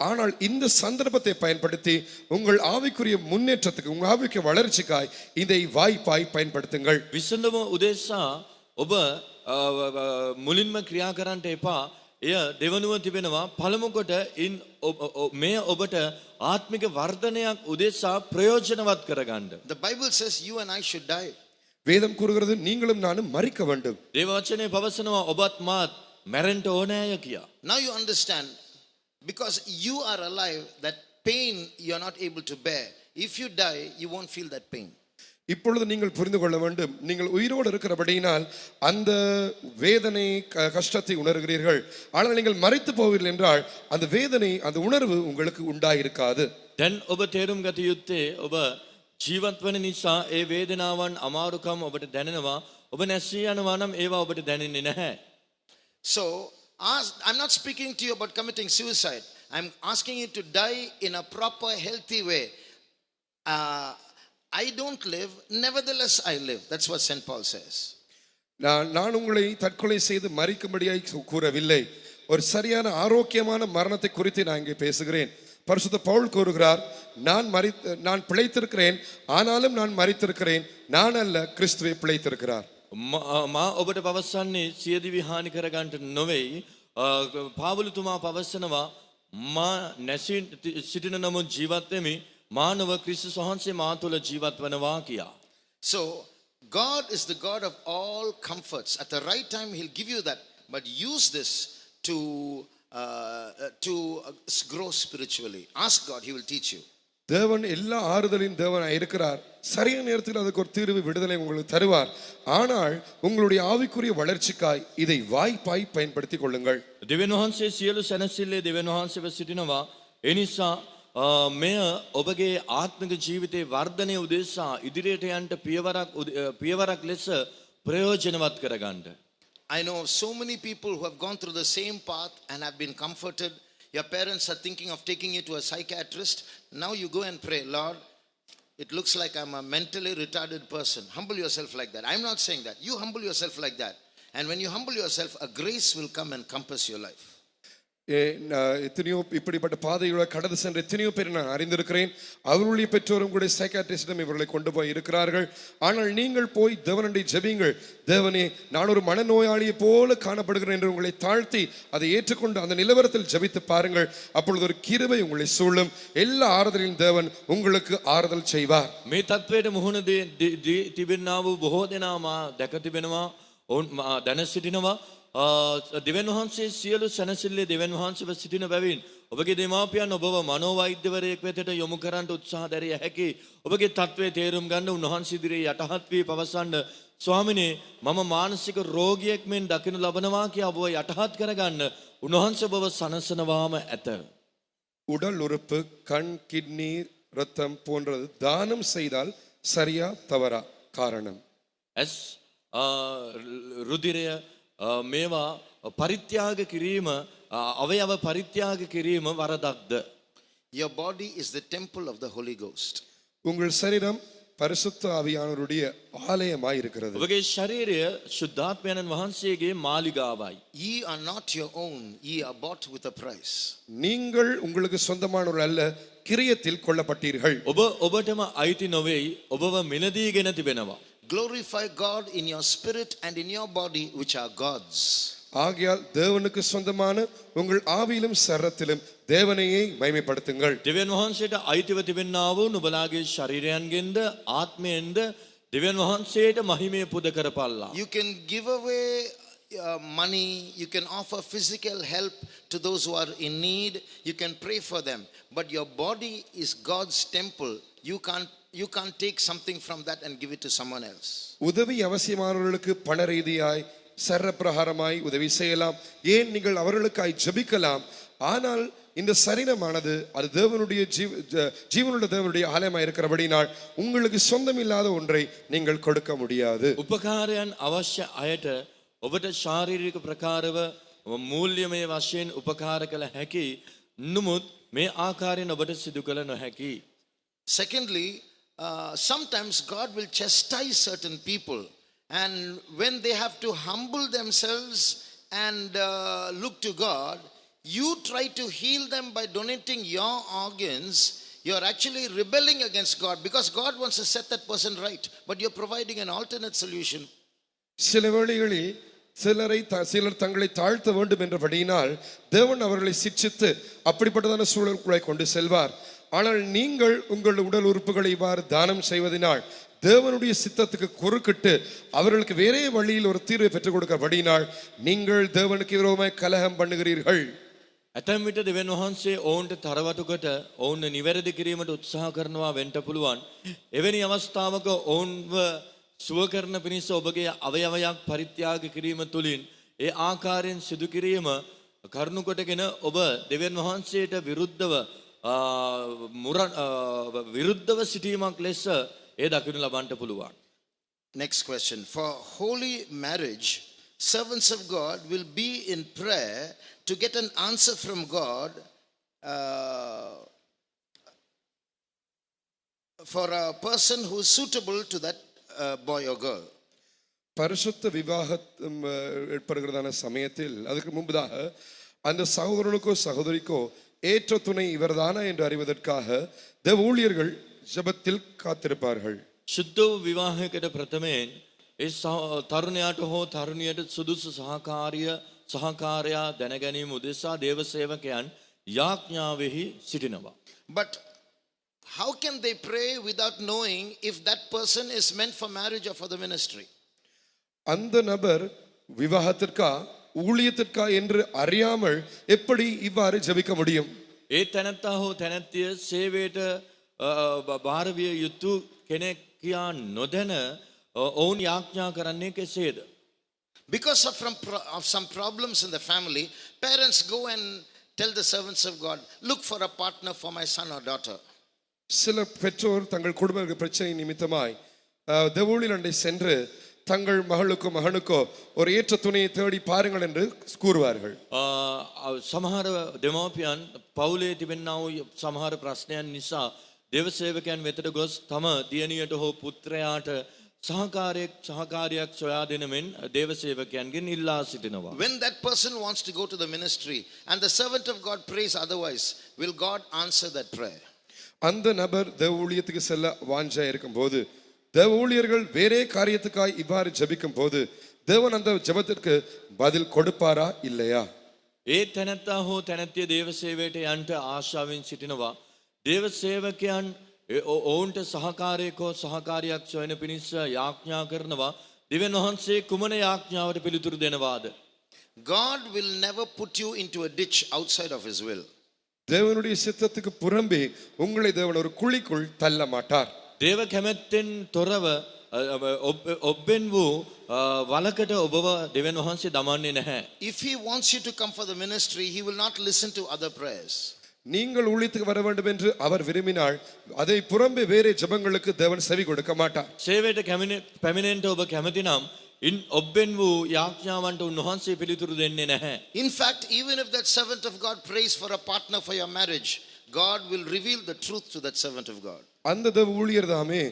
ஆனால் இந்த சந்தர்ப்பத்தை பயன்படுத்தி உங்கள் ஆவிக்குரிய முன்னேற்றத்துக்கு, உங்கள் ஆவிக்குரிய வளர்ச்சிக்காய் இதை வாய்ப்பாய் பயன்படுத்துங்கள். විසඳම උදෙසා ඔබ මුලින්ම ක්‍රියා කරන්නට එපා. එය දෙවනුව තිබෙනවා. පළමු කොට මේ ඔබට ආත්මික වර්ධනයක් උදෙසා ප්‍රයෝජනවත් කරගන්න. The Bible says you and I should die. வேதம் கூறுகிறது நீங்களும் நானும் மரிக்க வேண்டும். දේව වචනේ පවසනවා ඔබත් මාත් මැරෙන්න ඕනෑය කියා. Now you understand, because you are alive, that pain you are not able to bear. If you die, you won't feel that pain. இப்பொழுது நீங்கள் புரிந்து கொள்ள வேண்டும். நீங்கள் உயிரோடு இருக்கிறபடியினால் அந்த வேதனை கஷ்டத்தை உணர்கிறீர்கள். ஆனால் நீங்கள் மரித்து போவீர்கள் என்றால் அந்த வேதனை, அந்த உணர்வு உங்களுக்கு உண்டாயிருக்காது. දැන් ඔබ තේරුම් ගත යුත්තේ ඔබ ජීවත් වන නිසා ඒ වේදනාවන් අමාරුකම් ඔබට දැනෙනවා. ඔබ නැසී යනවා නම් ඒවා ඔබට දැනෙන්නේ නැහැ. So I'm not speaking to you about committing suicide. I'm asking you to die in a proper, healthy way. I don't live, nevertheless I live. That's what St. Paul says. நான் உங்களை தற்கொலை செய்து மரிக்கும்படியாய் கூறவில்லை. ஒரு சரியான ஆரோக்கியமான மரணத்தை குறித்து நான் இங்கே பேசுகிறேன். பரிசுத்த பவுல் கூறுகிறார், நான் பிழைத்திருக்கிறேன், ஆனாலும் நான் மரித்திருக்கிறேன். நான் அல்ல, கிறிஸ்துவே பிழைத்திருக்கிறார். මා ඔබට පවසන්නේ සියදිවි හානි කරගන්නට නොවේයි. පාවුලතුමා පවසනවා මා නැසී සිටින නමුත් ජීවත් වෙමි. මානව ක්‍රිස්තුස් වහන්සේ මා තුළ ජීවත් වනවා කියා. So God is the God of all comforts. At the right time he'll give you that, but use this to grow spiritually. Ask God, he will teach you. தேவன் எல்லா ஆறுதலின் தேவனாய் இருக்கிறார். சரியான நேரத்தில் அதுக்கு ஒரு தீர்வு, விடுதலை உங்களுக்கு தருவார். ஆனால் உங்களுடைய ஆவிக்குரிய வளர்ச்சிக்காய் இதை வாய்ப்பாய் பயன்படுத்திக் கொள்ளுங்கள். දෙවියන් වහන්සේ සියලු සැනසෙල්ලේ දෙවියන් වහන්සේව සිටිනවා. ඒ නිසා මෙය ඔබගේ ආත්මික ජීවිතයේ වර්ධනය උදෙසා ඉදිරියට යන්න පියවරක් ලෙස ප්‍රයෝජනවත් කරගන්න. I know so many people who have gone through the same path and have been comforted. Your parents are thinking of taking you to a psychiatrist. Now you go and pray, Lord, it looks like I'm a mentally retarded person. Humble yourself like that. I'm not saying that. You humble yourself like that. And when you humble yourself, a grace will come and compass your life. எத்தனையோ இப்படிப்பட்ட பாதைகளை கடந்து சென்ற எத்தனையோ பேர் நான் அறிந்திருக்கிறேன். அவர்களுடைய பெற்றோரும் கூட சைக்காட்ரிஸ்டிடம் இவர்களை கொண்டு போய் இருக்கிறார்கள். ஆனால் நீங்கள் போய் தேவனண்டை ஜெபியுங்கள். தேவனே, நான் ஒரு மனநோயாளியை போல காணப்படுகிறேன் என்று உங்களை தாழ்த்தி அதை ஏற்றுக்கொண்டு அந்த நிலவரத்தில் ஜெபித்து பாருங்கள். அப்பொழுது ஒரு கிருபை உங்களை சூழும். எல்லா ஆறுதலின் தேவன் உங்களுக்கு ஆறுதல் செய்வார். මේ තත්වයට මුහුණ තිබෙන්නා වූ බොහෝ දෙනා මා දැක තිබෙනවා. ඔවුන් දැන සිටිනවා. දෙවියන් වහන්සේ සියලු සැනසෙල්ලේ දෙවියන් වහන්සේව සිටින බැවින් ඔබගේ දෙමාපියන් ඔබව මනෝවෛද්‍යවරයෙක් වෙතට යොමු කරන්නට උත්සාහ දැරිය හැකි. ඔබගේ තත්වයේ තේරුම් ගන්න උන්වහන්සේ ඉදිරියේ යටහත් වී පවසන්න, ස්වාමිනේ මම මානසික රෝගියෙක් මෙන් දකිනු ලබනවා කියා ඔබව යටහත් කරගන්න උන්වහන්සේ ඔබව සනසනවාම ඇත. உடல் உறுப்பு, கண், கிட்னி, ரத்தம் போன்றது தானம் செய்தால் சரியா தவறா? காரணம், ඇස් රුධිරය මේවා පරිත්‍යාග කිරීම, අවයව පරිත්‍යාග කිරීම වරදක්ද? Your body is the temple of the Holy Ghost. உங்கள் சரீரம் பரிசுத்த ஆவியானவருடைய ஆலயமாய் இருக்கிறது. ඔබගේ ශරීරය ශුද්ධාත්මයන්න් වහන්සේගේ මාලිගාවයි. Ye are not your own, ye are bought with a price. நீங்கள் உங்களுக்கு சொந்தமானவர்கள் அல்ல, கிரியத்தில் கொள்ளப்பட்டீர்கள். ඔබටම අයිති නොවේයි, ඔබව මිලදීගෙන තිබෙනවා. Glorify God in your spirit and in your body, which are God's. ஆகையால் தேவனுக்கு சொந்தமான உங்கள் ஆவியிலும் சரத்திலும் தேவனையே மகிமைப்படுத்துங்கள். දෙවියන් වහන්සේට අයිතිව තිබෙන්නා වූ නුඹලාගේ ශරීරයන්ගෙන්ද ආත්මයෙන්ද දෙවියන් වහන්සේට මහිමය පුද කරපල්ලා. You can give away money, you can offer physical help to those who are in need, you can pray for them, but your body is God's temple. You can't take something from that and give it to someone else. உதவி அவசியமானவர்களுக்கு பண ரீதியாய் சரப்பிரகாரமாய் உதவி செய்யலாம். ஏன், நீங்கள் அவர்களுக்காய் ஜெபிக்கலாம். ஆனால் இந்த சரீரமானது அது தேவனுடைய ஜீவனுள்ள தேவனுடைய ஆலயமாய் இருக்கிறபடினால் உங்களுக்கு சொந்தமில்லாத ஒன்றை நீங்கள் கொடுக்க முடியாது. උපකාරයන් අවශ්‍ය අයට ඔබට ශාරීරික ප්‍රකාරව මූල්‍යමය වශයෙන් උපකාර කළ හැකි. නමුත් මේ ආකාරයෙන් ඔබට සිදු කළ නොහැකි. Secondly, sometimes God will chastise certain people, and when they have to humble themselves and look to God, you try to heal them by donating your organs. You are actually rebelling against God, because God wants to set that person right, but you're providing an alternate solution. சில வேளைகளில் சிலர் தங்களை தாழ்த்த வேண்டும் என்றபடியினால் தேவன் அவர்களை சிட்சித்து அப்படிப்பட்டதான சூழலுக்குள்ளே கொண்டு செல்வார். ஆனால் நீங்கள் உங்கள் உடல் உறுப்புகளை இவ்வாறு தானம் செய்வதனால் தேவனுடைய சித்தத்துக்கு குறுக்கிட்டு அவர்களுக்கு வேறே வழியில் ஒரு தீர்வை பெற்றுக் கொடுக்கபடினால் நீங்கள் தேவனுக்கு விரோதமாய் கலகம் பண்ணுகிறீர்கள். ඇතැම් විට දෙවියන් වහන්සේ ඔවුන්ට තරවටුකට ඔවුන් නිවැරදි කිරීමට උත්සාහ කරනවා වෙන්න පුළුවන්. එවැනි අවස්ථාවක ඔවුන්ව සුව කරන පිණිස ඔබගේ අවයවයක් පරිත්‍යාග කිරීම තුළින් ඒ ආකාරයෙන් සිදු කිරීම කරුණු කොටගෙන ඔබ දෙවියන් වහන්සේට විරුද්ධව සිටීමක් ලෙස ඒ දකිනු ලබන්නට පුළුවන්. Next question. For holy marriage, servants of God will be in prayer to get an answer from God for a person who is suitable to that boy or girl. பரிசுத்த விவாகம் ஏற்படுகிறதான சமயத்தில் அதுக்கு முன்பதாக அந்த சகோதரனுக்கோ சகோதரிக்கோ ஏற்ற துணை இவர்தானா என்று அறிவதற்காக தேவ ஊழியர்கள் ஜெபத்தில் காத்திருப்பார்கள். ශුද්ධ වූ විවාහයකට ප්‍රථමයෙන් ඒ තරුණයාට හෝ තරුණියට සුදුසු සහකාරයා දැනගැනීම උදෙසා දේව සේවකයන් යාඥාවෙහි සිටිනවා. But how can they pray without knowing if that person is meant for marriage or for the ministry? அந்த நபர் விவாகத்திற்கா ஊழியத்திற்கா என்று அறியாமல் எப்படி இவ்வாறு ஜெபிக்க முடியும்? ඒ තැනැත්තා හෝ තැනැත්තිය සේවයට භාරවිය යුතු කෙනෙක් කියා නොදැන ඔවුන් යාඥා කරන්නේ කෙසේද? Because of some problems in the family, parents go and tell the servants of God, look for a partner for my son or daughter. சில பெற்றோர் தங்கள் குடும்ப பிரச்சனை நிமித்தமாய் தேவூழியண்டை சென்று தங்கள் மகளுக்கோ மகனுக்கோ ஒரு ஏற்ற துணையை தேடி பாருங்கள் என்று கூறுவார்கள். සමහර දෙමාපියන් පවුලේ තිබෙනා වූ සමහර ප්‍රශ්නයන් නිසා දේව සේවකයන් වෙතට ගොස් තම දියණියට හෝ පුත්‍රයාට සහකාරයක් සොයා දෙන මෙන් දේව සේවකයන්ගෙන් ඉල්ලා සිටිනවා. When that person wants to go to the ministry and the servant of God prays otherwise, will God answer that prayer? அந்த நபர் தேவ ஊழியத்துக்கு செல்ல வாஞ்சா இருக்கும்போது தேவ ஊழியர்கள் வேறே காரியத்துக்காய் இவ்வாறு ஜெபிக்கும் போது தேவன் அந்த ஜெபத்திற்கு பதில் கொடுப்பாரா இல்லையா? ඒ තැනැත්තා හෝ තැනැත්තිය දේව සේවයට යන්ට ආශාවෙන් සිටිනවා. දේව සේවකයන් ඔවුන්ට සහකාරයෙක් හෝ සහකාරියක් සොයන පිණිස යාඥා කරනවා. දෙවියන් වහන්සේ කුමන යාඥාවට පිළිතුරු දෙනවාද? God will never put you into a ditch outside of his will. தேவனுடைய சித்தத்துக்கு புறம்பே உங்களை தேவன் ஒரு குழிக்குள் தள்ள மாட்டார். දේව කැමැත්තෙන් තොරව ඔබෙන් වූ වලකට ඔබව දෙවියන් වහන්සේ දමන්නේ නැහැ. If he wants you to come for the ministry, he will not listen to other prayers. நீங்கள் ஊழியத்துக்கு வர வேண்டும் என்று அவர் விரும்பினால் அதை புறம்பே வேறே ஜெபங்களுக்கு தேவன் செவி கொடுக்க மாட்டார். සේවයට පැමිණෙන්නට ඔබ කැමති නම් ඔබෙන් වූ යාඥාවන්ට උන්වහන්සේ පිළිතුරු දෙන්නේ නැහැ. In fact, even if that servant of God prays for a partner for your marriage, God will reveal the truth to that servant of God. அந்த தேவ ஊழியர் தாமே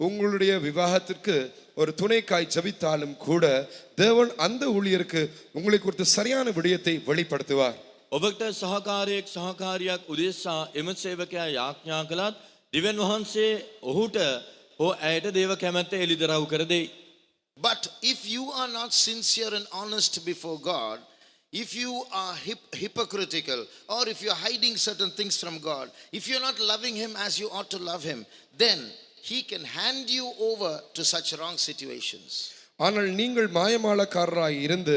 உங்களுடைய விவாகத்திற்கு ஒரு துணைக்காய் ஜெபித்தாலும் கூட தேவன் அந்த ஊழியருக்கு உங்களை குறித்து சரியான விடயத்தை வெளிப்படுத்துவார். ඔබට සහකාරියක් උදෙසා එම සේවකයා යාඥා කළත් දෙවියන් වහන්සේ ඔහුට හෝ ඇයට දේව කැමැත්ත එළිදරව් කර දෙයි. But if you are not sincere and honest before God, if you are hypocritical, or if you're hiding certain things from God, if you're not loving him as you ought to love him, then he can hand you over to such wrong situations. ஆனால் நீங்கள் மாயமாளக்காரராய் இருந்து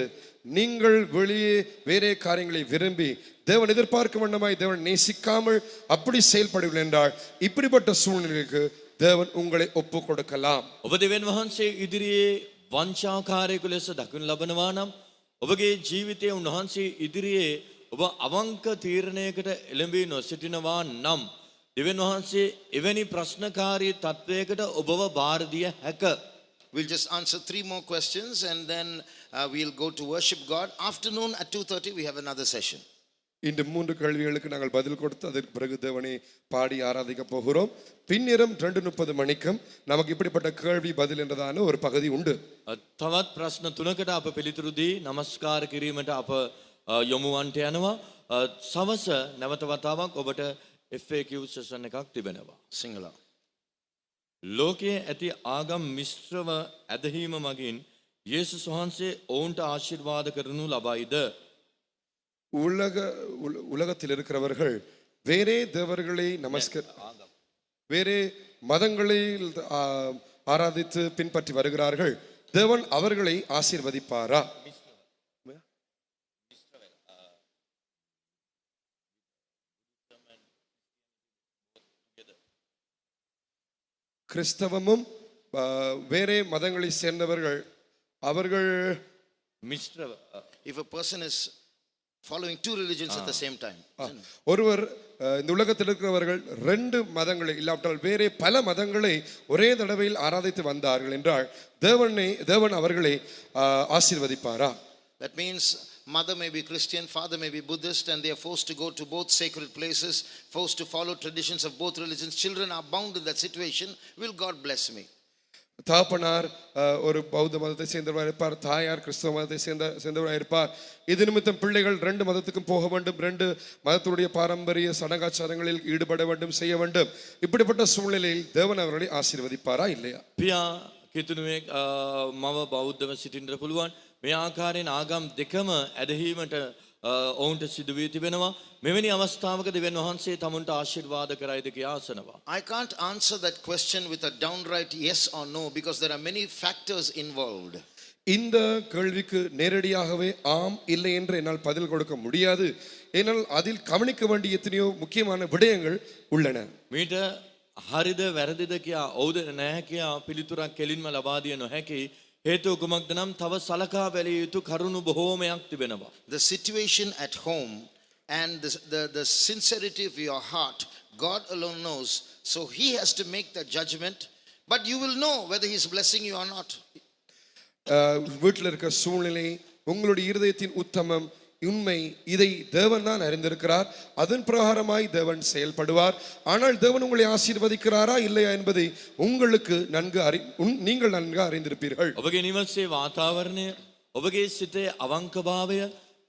நீங்கள் வெளியே வேறே காரியங்களை விரும்பி தேவன் எதிர்பார்க்கும் வண்ணமாய் தேவன் நேசிக்காமல் அப்படி செயல்படுவீர்கள் என்றால் இப்படிப்பட்ட சூழ்நிலைக்கு தேவன் உங்களை ஒப்பு கொடுக்கலாம். ඔබ දෙවියන් වහන්සේ ඉදිරියේ වංචාකාරයෙකු ලෙස දකිනු ලබනවා නම් ඔබගේ ජීවිතයේ උන්වහන්සේ ඉදිරියේ ඔබ අවංක තීරණයකට එළඹී නොසිටිනවා නම් දෙවියන් වහන්සේ එවැනි ප්‍රශ්නකාරී තත්වයකට ඔබව බාර දිය හැක. We'll just answer 3 more questions and then we'll go to worship God. Afternoon at 2:30 we have another session. இந்த 3 கேள்விகளுக்கு நாங்கள் பதில் கொடுத்து அதற்கு பிறகு தேவனை பாடி ஆராதிக்க போகிறோம். பின்னிரம் 2:30 மணிக்கும் நமக்கு இப்படிப்பட்ட கேள்வி பதில் என்றதான ஒரு பகுதி உண்டு. තවත් ප්‍රශ්න 3කට අප පිළිතුරු දී নমස්කාර කිරීමට අප යොමු වන්ට යනවා. සවස නැවත වතාවක් ඔබට FAQ සෙෂන් එකක් තිබෙනවා. Sing along. ලෝකයේ ඇති ආගම් මිශ්‍රව ඇදහිීම මගින් යේසුස් වහන්සේ ඔවුන්ට ආශිර්වාද කරනු ලබයිද? உலகத்தில் இருக்கிறவர்கள் வேறே தேவர்களை வேறே மதங்களில் ஆராதித்து பின்பற்றி வருகிறார்கள். தேவன் அவர்களை ஆசீர்வதிப்பாரா? கிறிஸ்தவமும் வேறே மதங்களை சேர்ந்தவர்கள் அவர்கள் if a person is following 2 religions at the same time, ஒருவர் இந்த உலகத்தில் இருக்கிறவர்கள் 2 மதங்களை இல்லாவிட்டால் வேறே பல மதங்களை ஒரே தடவையில் ஆராதித்து வந்தார்கள் என்றால் தேவன் அவர்களை ஆசீர்வதிப்பாரா? that means mother may be Christian, father may be Buddhist, and they are forced to go to both sacred places, forced to follow traditions of both religions. Children are bound in that situation. Will God bless me? தாப்பனார் ஒரு பௌத்த மதத்தை சேர்ந்தவராக இருப்பார், தாயார் கிறிஸ்தவ மதத்தை சேர்ந்தவராக இருப்பார். இது நிமித்தம் பிள்ளைகள் 2 மதத்துக்கும் போக வேண்டும், 2 மதத்துடைய பாரம்பரிய சடங்காச்சாரங்களில் ஈடுபட வேண்டும், செய்ய வேண்டும். இப்படிப்பட்ட சூழ்நிலையில் தேவன் அவர்களை ஆசீர்வதிப்பாரா இல்லையா? පියා කිතුනුවේ මව බෞද්ධව සිටින්නට පුළුවන්. මේ ආකාරයෙන් ආගම් දෙකම ඇදහිීමට ඔවුන්ට සිදු වී තිබෙනවා. මෙවැනි අවස්ථාවක දෙවියන් වහන්සේ තමුන්ට ආශිර්වාද කරයිද කියා අසනවා. I can't answer that question with a downright yes or no because there are many factors involved. இந்த கேள்விக்கு நேரடியாகவே ஆம் இல்லை என்று என்னால் பதில் கொடுக்க முடியாது. ஏனால் அதில் கவனிக்க வேண்டிய எத்தனையோ முக்கியமான விடயங்கள் உள்ளன. මීට හරිද වැරදිද කියා ඔව්ද නැහැ කියා පිළිතුරක් කෙලින්ම ලබා දිය නොහැකි. හේතුව කුමක්ද නම් තව සලකා බැලිය යුතු කරුණු බොහෝමයක් තිබෙනවා. The situation at home and the sincerity of your heart, God alone knows. So he has to make that judgment, but you will know whether he is blessing you or not. வீட்டில் இருக்க சூழ்நிலை, உங்களுடைய இருதயத்தின் உத்தமம், உண்மை. இதை தேவன் தான் அறிந்திருக்கிறார். அதன் பிரகாரமாய் தேவன் செயல்படுவார். ஆனால் தேவன் உங்களை ஆசீர்வதிக்கிறாரா இல்லையா என்பதை உங்களுக்கு நீங்கள் நன்கு அறிந்திருப்பீர்கள். ඔබගේ නිවසේ වාතාවරණය, ඔබගේ සිතේ අවංකභාවය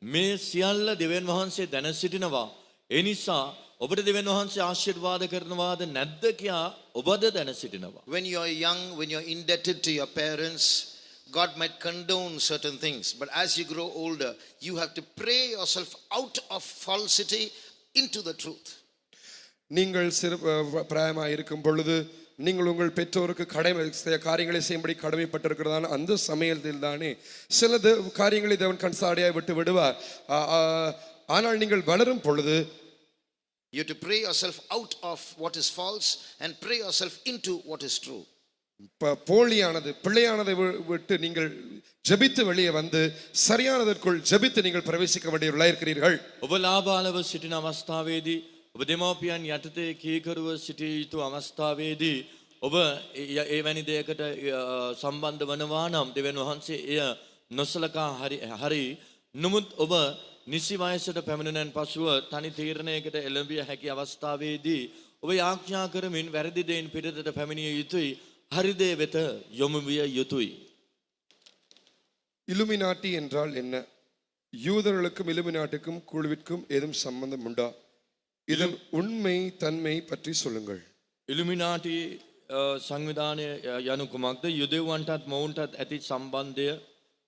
මේ සියල්ල දෙවියන් වහන්සේ දැන සිටිනවා. ඒ නිසා ඔබට දෙවියන් වහන්සේ ආශිර්වාද කරනවාද නැද්ද කියා ඔබද දැන සිටිනවා. When you are young, when you are indebted to your parents, God might condone certain things. But as you grow older, you have to pray yourself out of falsity into the truth. நீங்கள் சிறு பிராயமாக இருக்கும் பொழுது நீங்கள் உங்கள் பெற்றோருக்கு காரியங்களை செய்யும்படி கடமைப்பட்டிருக்கிறதான அந்த சமயத்தில் தானே சில காரியங்களை தேவன் கண்சாடியாய் விட்டு விடுவார். ஆனால் நீங்கள் வளரும் பொழுது you have to pray yourself out of what is false and pray yourself into what is true. போலியானது பிள்ளையானதை விட்டு நீங்கள் ஜெபித்து வெளியே வந்து சரியானதற்குள் ஜெபித்து நீங்கள் பிரவேசிக்க வேண்டியவர்களாக இருக்கிறீர்கள். ඔබ ලාබාලව සිටින අවස්ථාවේදී ඔබ දෙමව්පියන් යටතේ කීකරුව සිටිය යුතු අවස්ථාවේදී ඔබ එවැනි දෙයකට සම්බන්ධ වනවා නම් දෙවියන් වහන්සේ එය නොසලකා හරි නමුත් ඔබ නිසි වයසට පැමිණෙනන් පසුව තනි තීරණයකට එළඹිය හැකි අවස්ථාවේදී ඔබ යාඥා කරමින් වැරදි දෙයින් පිටතට පැමිණිය යුතුයි. හරි දේ වෙත යොමු විය යුතුයි. இலுமினாட்டி என்றால் என்ன? யூதர்களுக்கும் இலுமினாட்டிக்கும் குழுவிற்கும் ஏதும் சம்பந்தம் உண்டா? இதன் உண்மை தன்மை பற்றி சொல்லுங்கள். ඉලුමිනාටි සංවිධානය යනු කුමක්ද? යුදෙව්වන්ටත් මොවුන්ටත් ඇති සම්බන්ධය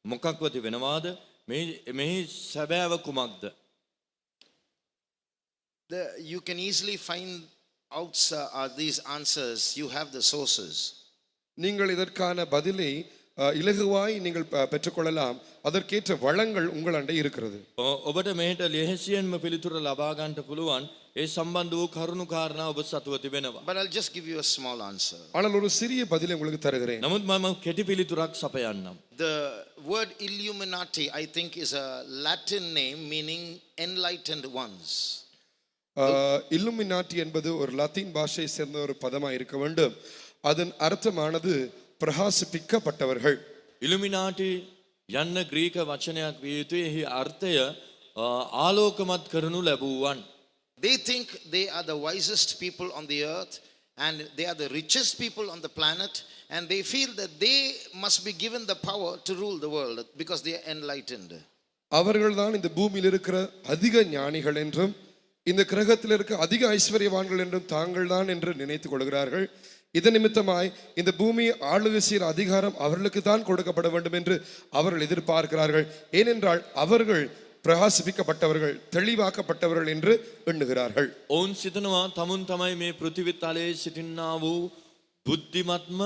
මොකක්ව තිබෙනවාද? මෙහි සැබෑව කුමක්ද? You can easily find out these answers. You have the sources. நீங்கள் இதற்கான பதிலை இலகுவாய் நீங்கள் பெற்றுக்கொள்ளலாம். அதற்கேற்ற வளங்கள் உங்கள் அண்டை இருக்கிறது. ඔබට මෙහෙට ලෙහෙසියෙන්ම පිළිතුර ලබා ගන්නට පුළුවන්. ඒ සම්බන්ධ වූ කරුණු කාරණා ඔබ සතුව තිබෙනවා. But I'll just give you a small answer. ஆனால் ஒரு சிறிய பதிலை உங்களுக்கு தருகிறேன். නමුත් මම කෙටි පිළිතුරක් සපයන්නම්. The word Illuminati, I think, is a Latin name meaning enlightened ones. இல்லுமினாட்டி என்பது ஒரு லத்தீன் பாஷையை சேர்ந்த ஒரு பதமாக இருக்க வேண்டும். அதன் அர்த்தமானது பிரகாசிப்பிக்கப்பட்டவர்கள். ඉලුමිනාටි යන්න ග්‍රීක වචනයක් විය යුතුයි. එහි අර්ථය ආලෝකමත් කරනු ලැබුවන්. They think they are the wisest people on the earth and they are the richest people on the planet, and they feel that they must be given the power to rule the world because they are enlightened. அவர்கள்தான் இந்த பூமியில் இருக்கிற அதிக ஞானிகள் என்றும் இந்த கிரகத்தில் இருக்க அதிக ஐஸ்வர்யவான்கள் என்றும் தாங்கள் தான் என்று நினைத்துக் கொள்கிறார்கள். இதன் நிமித்தமாய் இந்த பூமியை ஆளுகை செய்கிற அதிகாரம் அவர்களுக்கு தான் கொடுக்கப்பட வேண்டும் என்று அவர்கள் எதிர்பார்க்கிறார்கள். ஏனென்றால் அவர்கள் பிரகாசிப்பிக்கப்பட்டவர்கள், தெளிவாக்கப்பட்டவர்கள் என்று எண்ணுகிறார்கள். ඔවුන් සිතනවා තමුන් තමයි මේ පෘථිවිතලයේ සිටින්නා වූ බුද්ධිමත්ම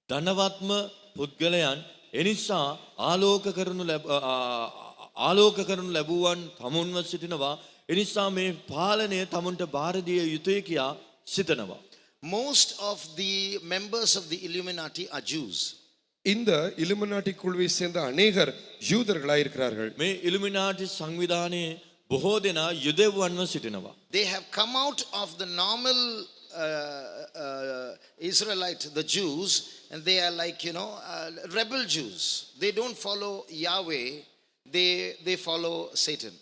ධනවත්ම පුද්ගලයන්. එනිසා ආලෝක කරනු ලැබුවන් තමුන්ව සිටිනවා. එනිසා මේ පාලනය තමුන්ට බාර දිය යුතුයි කියා සිතනවා. Most of the members of the Illuminati are Jews. இந்த இலுமினாட்டி குழுவை சேர்ந்த அநேகர் யூதர்களாய் இருக்கிறார்கள். මේ ඉලුමිනාටි සංවිධානයේ බොහෝ දෙනා යුදෙව්වන්ව සිටිනවා. They have come out of the normal Israelite, the Jews, and they are like, rebel Jews. They don't follow Yahweh, they follow Satan.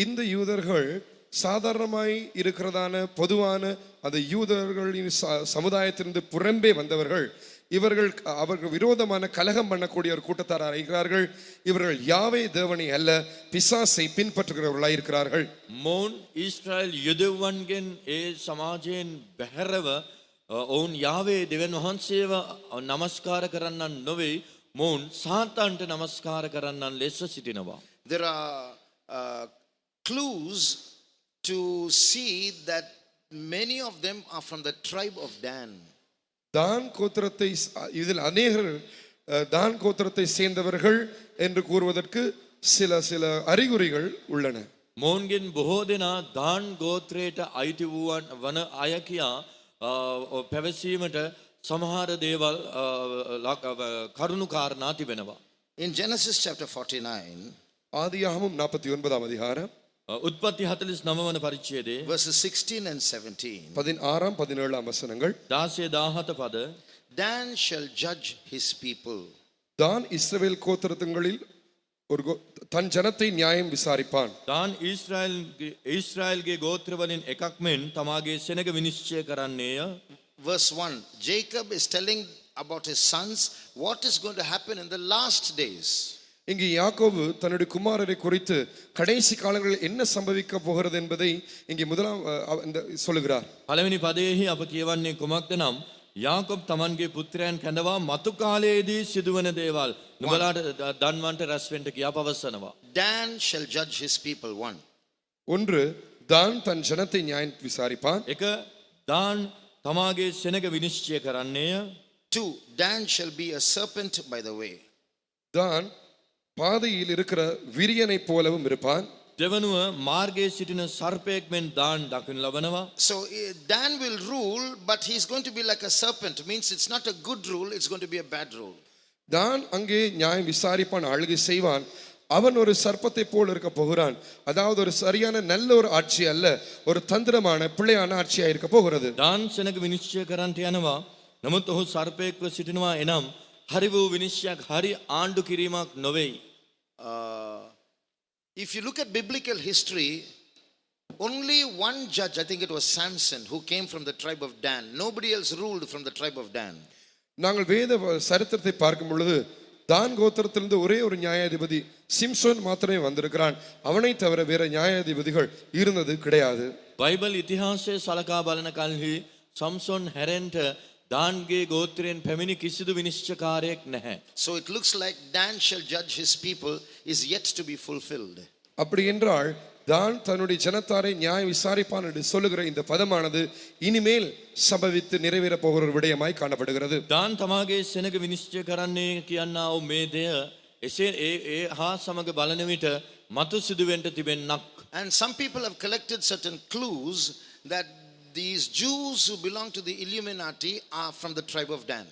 இந்த யூதர்கள் சாதாரணமாய் இருக்கிறதான பொதுவான அந்த யூதர்களின் சமுதாயத்திலிருந்து புறம்பே வந்தவர்கள். அவர்கள் விரோதமான கலகம் பண்ணக்கூடிய ஒரு கூட்டத்தார் இருக்கிறார்கள். இவர்கள் யாவே தேவனை அல்ல, பிசாசை பின்பற்றுகிறவர்களாய் இருக்கிறார்கள். මොවුන් ඊශ්‍රායල් යුදෙව්වන්ගෙන් ඒ සමාජයෙන් බැහැරව ඔවුන් යාවේ දෙවියන් වහන්සේව නමස්කාර කරන්නන් නොවේ. මොවුන් සාතාන්ට නමස්කාර කරන්නන් ලෙස සිටිනවා. There are clues to see that many of them are from the tribe of Dan. தான் கோத்திரத்தை இதில் அநேகர் தான் கோத்திரத்தை சேர்ந்தவர்கள் என்று கூறுவதற்கு சில அறிகுறிகள் உள்ளன. මොවුන්ගෙන් බොහෝ දෙනා දාන් ගෝත්‍රයට අයිති වන අය කියා පැවසීමට සමහර දේවල් කරුණු කාරණා තිබෙනවා. In Genesis chapter 49, ஆதியாகமம் 49ஆம் அதிகாரம் උත්පත්ති 49 වන පරිච්ඡේදයේ verses 16 and 17. 16 17 வசனங்கள். 16 17 පද. Dan shall judge his people. தான் இஸ்ரவேல் கோத்திரங்களில் தன் ஜனத்தை நியாயம் விசாரிப்பான். දාන් ඊශ්‍රායල්ගේ ගෝත්‍රවලින් එකක් මෙන් තමාගේ සෙනග විනිශ්චය කරන්නේය. Verse 1, Jacob is telling about his sons what is going to happen in the last days. இங்கே யாக்கோபு தன்னுடைய குமாரரை குறித்து கடைசி காலங்களில் என்ன சம்பவிக்க போகிறது என்பதை இங்கே முதலாம் சொல்லுகிறார். පළවෙනි පදයේහි අප කියවන්නේ කුමක්ද නම් යාකොබ් තමන්ගේ පුත්‍රයන් කැඳවා මතු කාලයේදී සිදුවන දේවල් නුඹලාට දන්වන්ට රැස් වෙන්න කියා පවසනවා. Dan shall judge his people. 1. ஒன்று, தான் தன் ஜனத்தை நியாயம் விசாரிப்பான். එක දාන් තමාගේ සෙනග විනිශ්චය කරන්නේය. 2. Dan shall be a serpent by the way. தான் பாதையில் இருக்கிற விரியனை போலவும் இருப்பான். දෙවනුව මාර්ගයේ සිටින සර්පයෙක් මෙන් දාන් දකින්න ලබනවා. So Dan will rule, but he's going to be like a serpent. Means it's not a good rule, it's going to be a bad rule. தான் அங்கே நியாயம் விசாரிப்பான், ஆளுகை செய்வான். அவன் ஒரு சர்ப்பத்தை போல் இருக்க போகிறான். அதாவது ஒரு சரியான நல்ல ஒரு ஆட்சி அல்ல, ஒரு தந்திரமான பிள்ளையான ஆட்சியா இருக்க போகிறது. දාන් සෙනග විනිශ්චය කරන්නට යනවා. නමුත් ඔහු සර්පයෙක්ව සිටිනවා. එනම් හරි වූ විනිශ්චයක් හරි ආණ්ඩු කිරීමක් නොවේයි. If you look at biblical history, only one judge, I think it was Samson, who came from the tribe of Dan. Nobody else ruled from the tribe of Dan. நாங்கள் வேத சரித்திரத்தை பார்க்கும் பொழுது தான் கோத்திரத்திலிருந்து ஒரே ஒரு நியாயாதிபதி சிம்சோன் மாத்திரமே வந்திருக்கிறான். அவனை தவிர வேற நியாயாதிபதிகள் இருந்தது கிடையாது. බයිබල් ඉතිහාසයේ සලකා බලන කල්හි සම්සොන් හැරෙන්ට දාන්ගේ ගෝත්‍රයෙන් පැමිණි කිසිදු විනිශ්චයකාරයෙක් නැහැ. So it looks like Dan shall judge his people is yet to be fulfilled. அப்படி என்றால் தான் தன்னுடைய ஜனத்தாரை நியாயம் விசாரிப்பான் என்று சொல்லுகிற இந்த பதமானது இனிமேல் சம்பவித்து நிறைவேற போகிற ஒரு விடயமாய் காணப்படுகிறது. දාන් තමාගේ සෙනග විනිශ්චය කරන්නේ කියන්නා වූ මේ දෙය එසේ ඒ හා සමග බලන විට මතු සිදුවෙන්ට තිබෙන්නක්. And some people have collected certain clues that these Jews who belong to the Illuminati are from the tribe of Dan.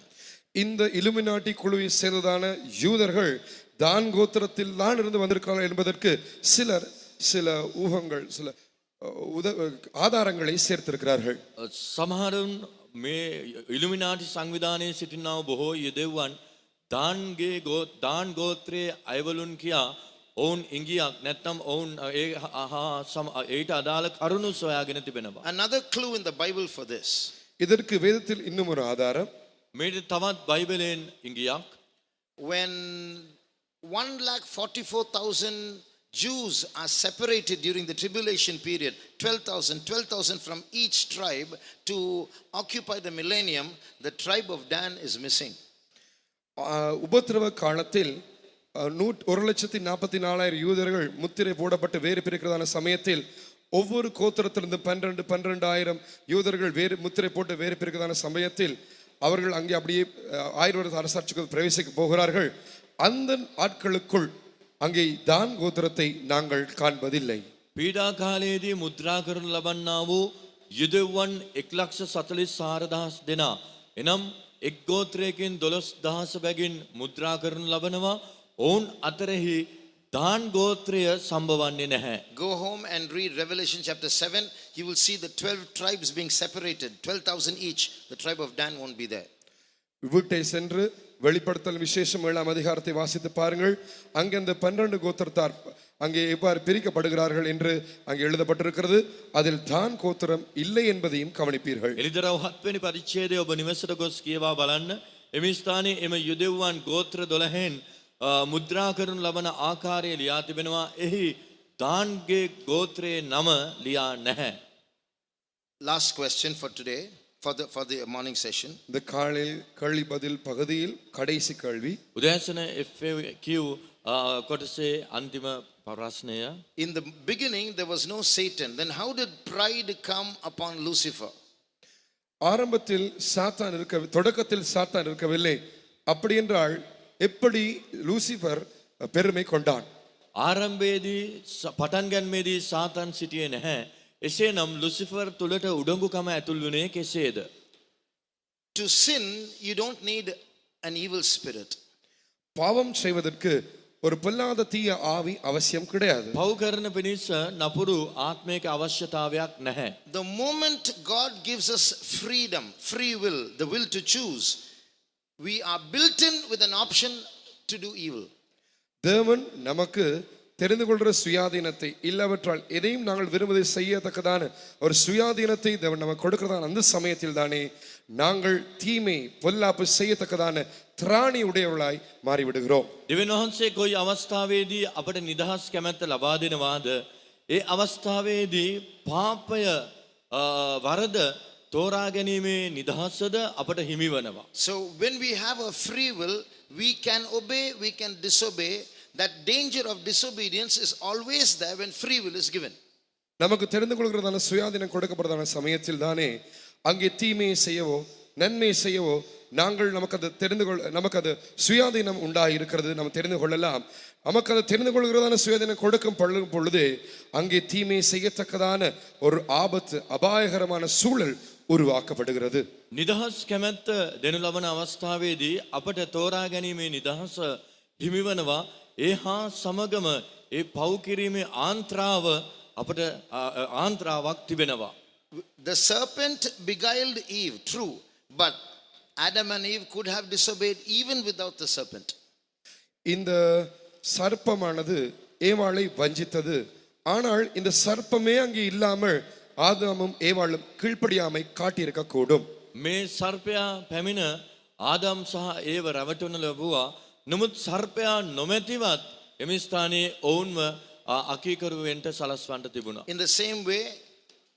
இந்த இலுமினாட்டி குழுவை சேர்ந்ததான யூதர்கள் தான் கோத்திரத்தில் தான் இருந்து வந்திருக்கிறார்கள் என்பதற்கு சில ஊகங்கள், சில ආධාරங்களை சேர்த்திருக்கிறார்கள். සමහරුන් මේ ඉලුමිනාටි සංවිධානයේ සිටිනා වූ බොහෝ යුදෙව්වන් දාන් ගෝත්‍රයේ අයවලුන් කියා ඔවුන් ඉංගියක් නැත්නම් ඔවුන් ඒට අදාළ කරුණු සොයාගෙන තිබෙනවා. Another clue in the Bible for this. இதற்கு வேதத்தில் இன்னும் ஒரு ஆதாரம். මේට තවත් බයිබලයෙන් ඉංගියක්. When 1,44,000 Jews are separated during the tribulation period, 12,000 from each tribe to occupy the millennium, the tribe of Dan is missing. உபத்திரவ காலத்தில் 1,44,000 யூதர்கள் முத்திரை போடப்பட்டு வேறு பிரிக்கிறதான சமயத்தில் ஒவ்வொரு கோத்திரத்திலிருந்து 12,000 யூதர்கள் வேறு முத்திரை போட்டு வேறு பிரிக்கிறதான சமயத்தில் அவர்கள் அங்கே அப்படியே 1000 வருட அரசாட்சிக்கு பிரவேசிக்க போகிறார்கள். அந்த ஆட்களுக்குள் அங்கே தான் கோத்திரத்தை நாங்கள் காண்பதில்லை. පීඩා කාලයේදී මුද්‍රා කරනු ලබන්නා වූ යුදෙව්වන් 1,44,000 දෙනා. එනම් එක් ගෝත්‍රයකින් 12,000 බැගින් මුද්‍රා කරනු ලබනවා. ඔවුන් අතරෙහි දාන් ගෝත්‍රය සම්බවන්නේ නැහැ. Go home and read Revelation chapter 7. You will see the 12 tribes being separated, 12,000 each. The tribe of Dan won't be there. வீட்டை சென்று வெளிப்படுத்தல் விசேஷம் 7ஆம் அதிகாரத்தை வாசித்து பாருங்கள். அங்கே அந்த 12 கோத்திரத்தார் அங்கே எவ்வாறு பிரிக்கப்படுகிறார்கள் என்று அங்கே எழுதப்பட்டிருக்கிறது. அதில் தான் கோத்திரம் இல்லை என்பதையும் கவனிப்பீர்கள். එලිදරව් 7 වෙනි පරිච්ඡේදය ඔබ නිවසට ගොස් කියවා බලන්න. එම ස්ථානයේ එම යුදෙව්වන් ගෝත්‍ර 12න් මුද්‍රා කරනු ලබන ආකාරය ලියා තිබෙනවා. එහි දාන්ගේ ගෝත්‍රයේ නම ලියා නැහැ. Last question for today, for the morning session. இந்த காலையில் கேள்வி பதில் பகுதியில் கடைசி கேள்வி. උදෑසන FAQ කොටසේ අන්තිම ප්‍රශ්නය. In the beginning there was no Satan. Then how did pride come upon Lucifer? ஆரம்பத்தில் சாத்தான் தொடக்கத்தில் சாத்தான் இருக்கவில்லை. அப்படி என்றால் எப்படி லூசிபர் பெருமை கொண்டான்? ආරම්භයේදී පටන් ගැනීමේදී සාතන් සිටියේ නැහැ. එසේනම් ලුසිෆර් තුලට උඩඟුකම ඇතුල් වුණේ කෙසේද? To sin you don't need an evil spirit. பாவம் செய்வதற்கு ஒரு பொல்லாத தீய ஆவி அவசியம் கிடையாது. පව් කරන පිණිස නපුරු ආත්මික අවශ්‍යතාවයක් නැහැ. The moment God gives us freedom, free will, the will to choose, we are built in with an option to do evil. தேவன் நமக்கு தெரிந்து கொள்கிற சுயாதீனத்தை இல்லாவற்றால் எதையும் நாங்கள் விரும்புவதை செய்யத்தக்கதான ஒரு சுயாதீனத்தை தேவன் நமக்கு கொடுக்கிறதான அந்த சமயத்தில் தானே நாங்கள் தீமை பொல்லாப்பு செய்யத்தக்கதான திராணி உடையவர்களாய் மாறிவிடுகிறோம். දෙවියන් වහන්සේ කොයි අවස්ථාවේදී අපට නිදහස් කැමැත්ත ලබා දෙනවාද ඒ අවස්ථාවේදී පාපය වරද තෝරා ගැනීමේ නිදහසද අපට හිමි වෙනවා. So when we have a free will, we can obey, we can disobey. That danger of disobedience is always there when free will is given. நமக்கு தெரிந்து கொள்கிறதான சுயாதீனம் கொடுக்கப்படுறதான சமயத்தில் தானே அங்கே தீமையை செய்யவோ நன்மையை செய்யவோ நாங்கள் நமக்கு அது சுயாதீனம் உண்டாகி இருக்கிறது நம்ம தெரிந்து கொள்ளலாம். நமக்கு அதை தெரிந்து கொள்கிறதான சுயாதீனம் கொடுக்கும் பொழுது அங்கே தீமையை செய்யத்தக்கதான ஒரு ஆபத்து அபாயகரமான சூழல் உருவாக்கப்படுகிறது. නිදහස් කැමැත්ත දෙනු ලබන අවස්ථාවේදී අපට තෝරා ගැනීමේ නිදහස හිමිවනවා. ඒ හා සමගම ඒ පව් කිරීමේ ආන්ත්‍රාව අපට ආන්ත්‍රාවක් තිබෙනවා. The serpent beguiled Eve, true, but Adam and Eve could have disobeyed even without the serpent. இந்த சர்ப்பமானது ஏவாளை வஞ்சித்தது. ஆனால் இந்த சர்ப்பமே அங்கே இல்லாமல் ஆதாமும் ஏவாளும் கீழ்ப்படியாமை காட்டியிருக்க கூடும். මේ සර්පයා පැමිණ ආදම් සහ ඒව රැවටුන ලැබුවා. නමුත් සර්පයා නොමැතිවත් එම ස්ථානයේ ඔවුන්ව අකීකරු වෙන්න සලස්වන්න තිබුණා. In the same way,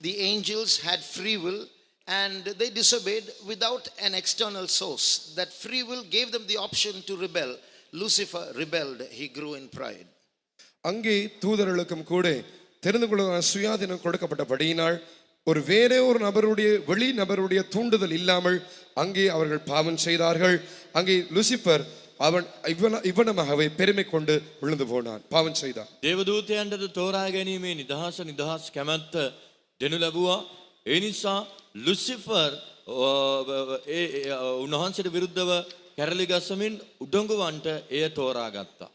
the angels had free will and they disobeyed without an external source. That free will gave them the option to rebel. Lucifer rebelled, he grew in pride. அங்கே தூதர்களுக்கும் கூட தெரிந்து கொள்ள சுயாதீனம் கொடுக்கப்பட்டபடியினால் ஒரு வேறே ஒரு நபருடைய வெளி நபருடைய தூண்டுதல் இல்லாமல் அங்கே அவர்கள் பாவம் செய்தார்கள். அங்கே லூசிபர் அவன் இவனமாகவே பெருமை கொண்டு விழுந்து போனான், பாவம் செய்தான். දේවදූතයන්ටද තෝරා ගැනීමේ නිදහස් කැමැත්ත දෙනු ලැබුවා. ඒ නිසා ලුසිෆර් උන්වහන්සේට විරුද්ධව කැරලි ගසමින් උඩඟුවන්ට එය තෝරා ගත්තා.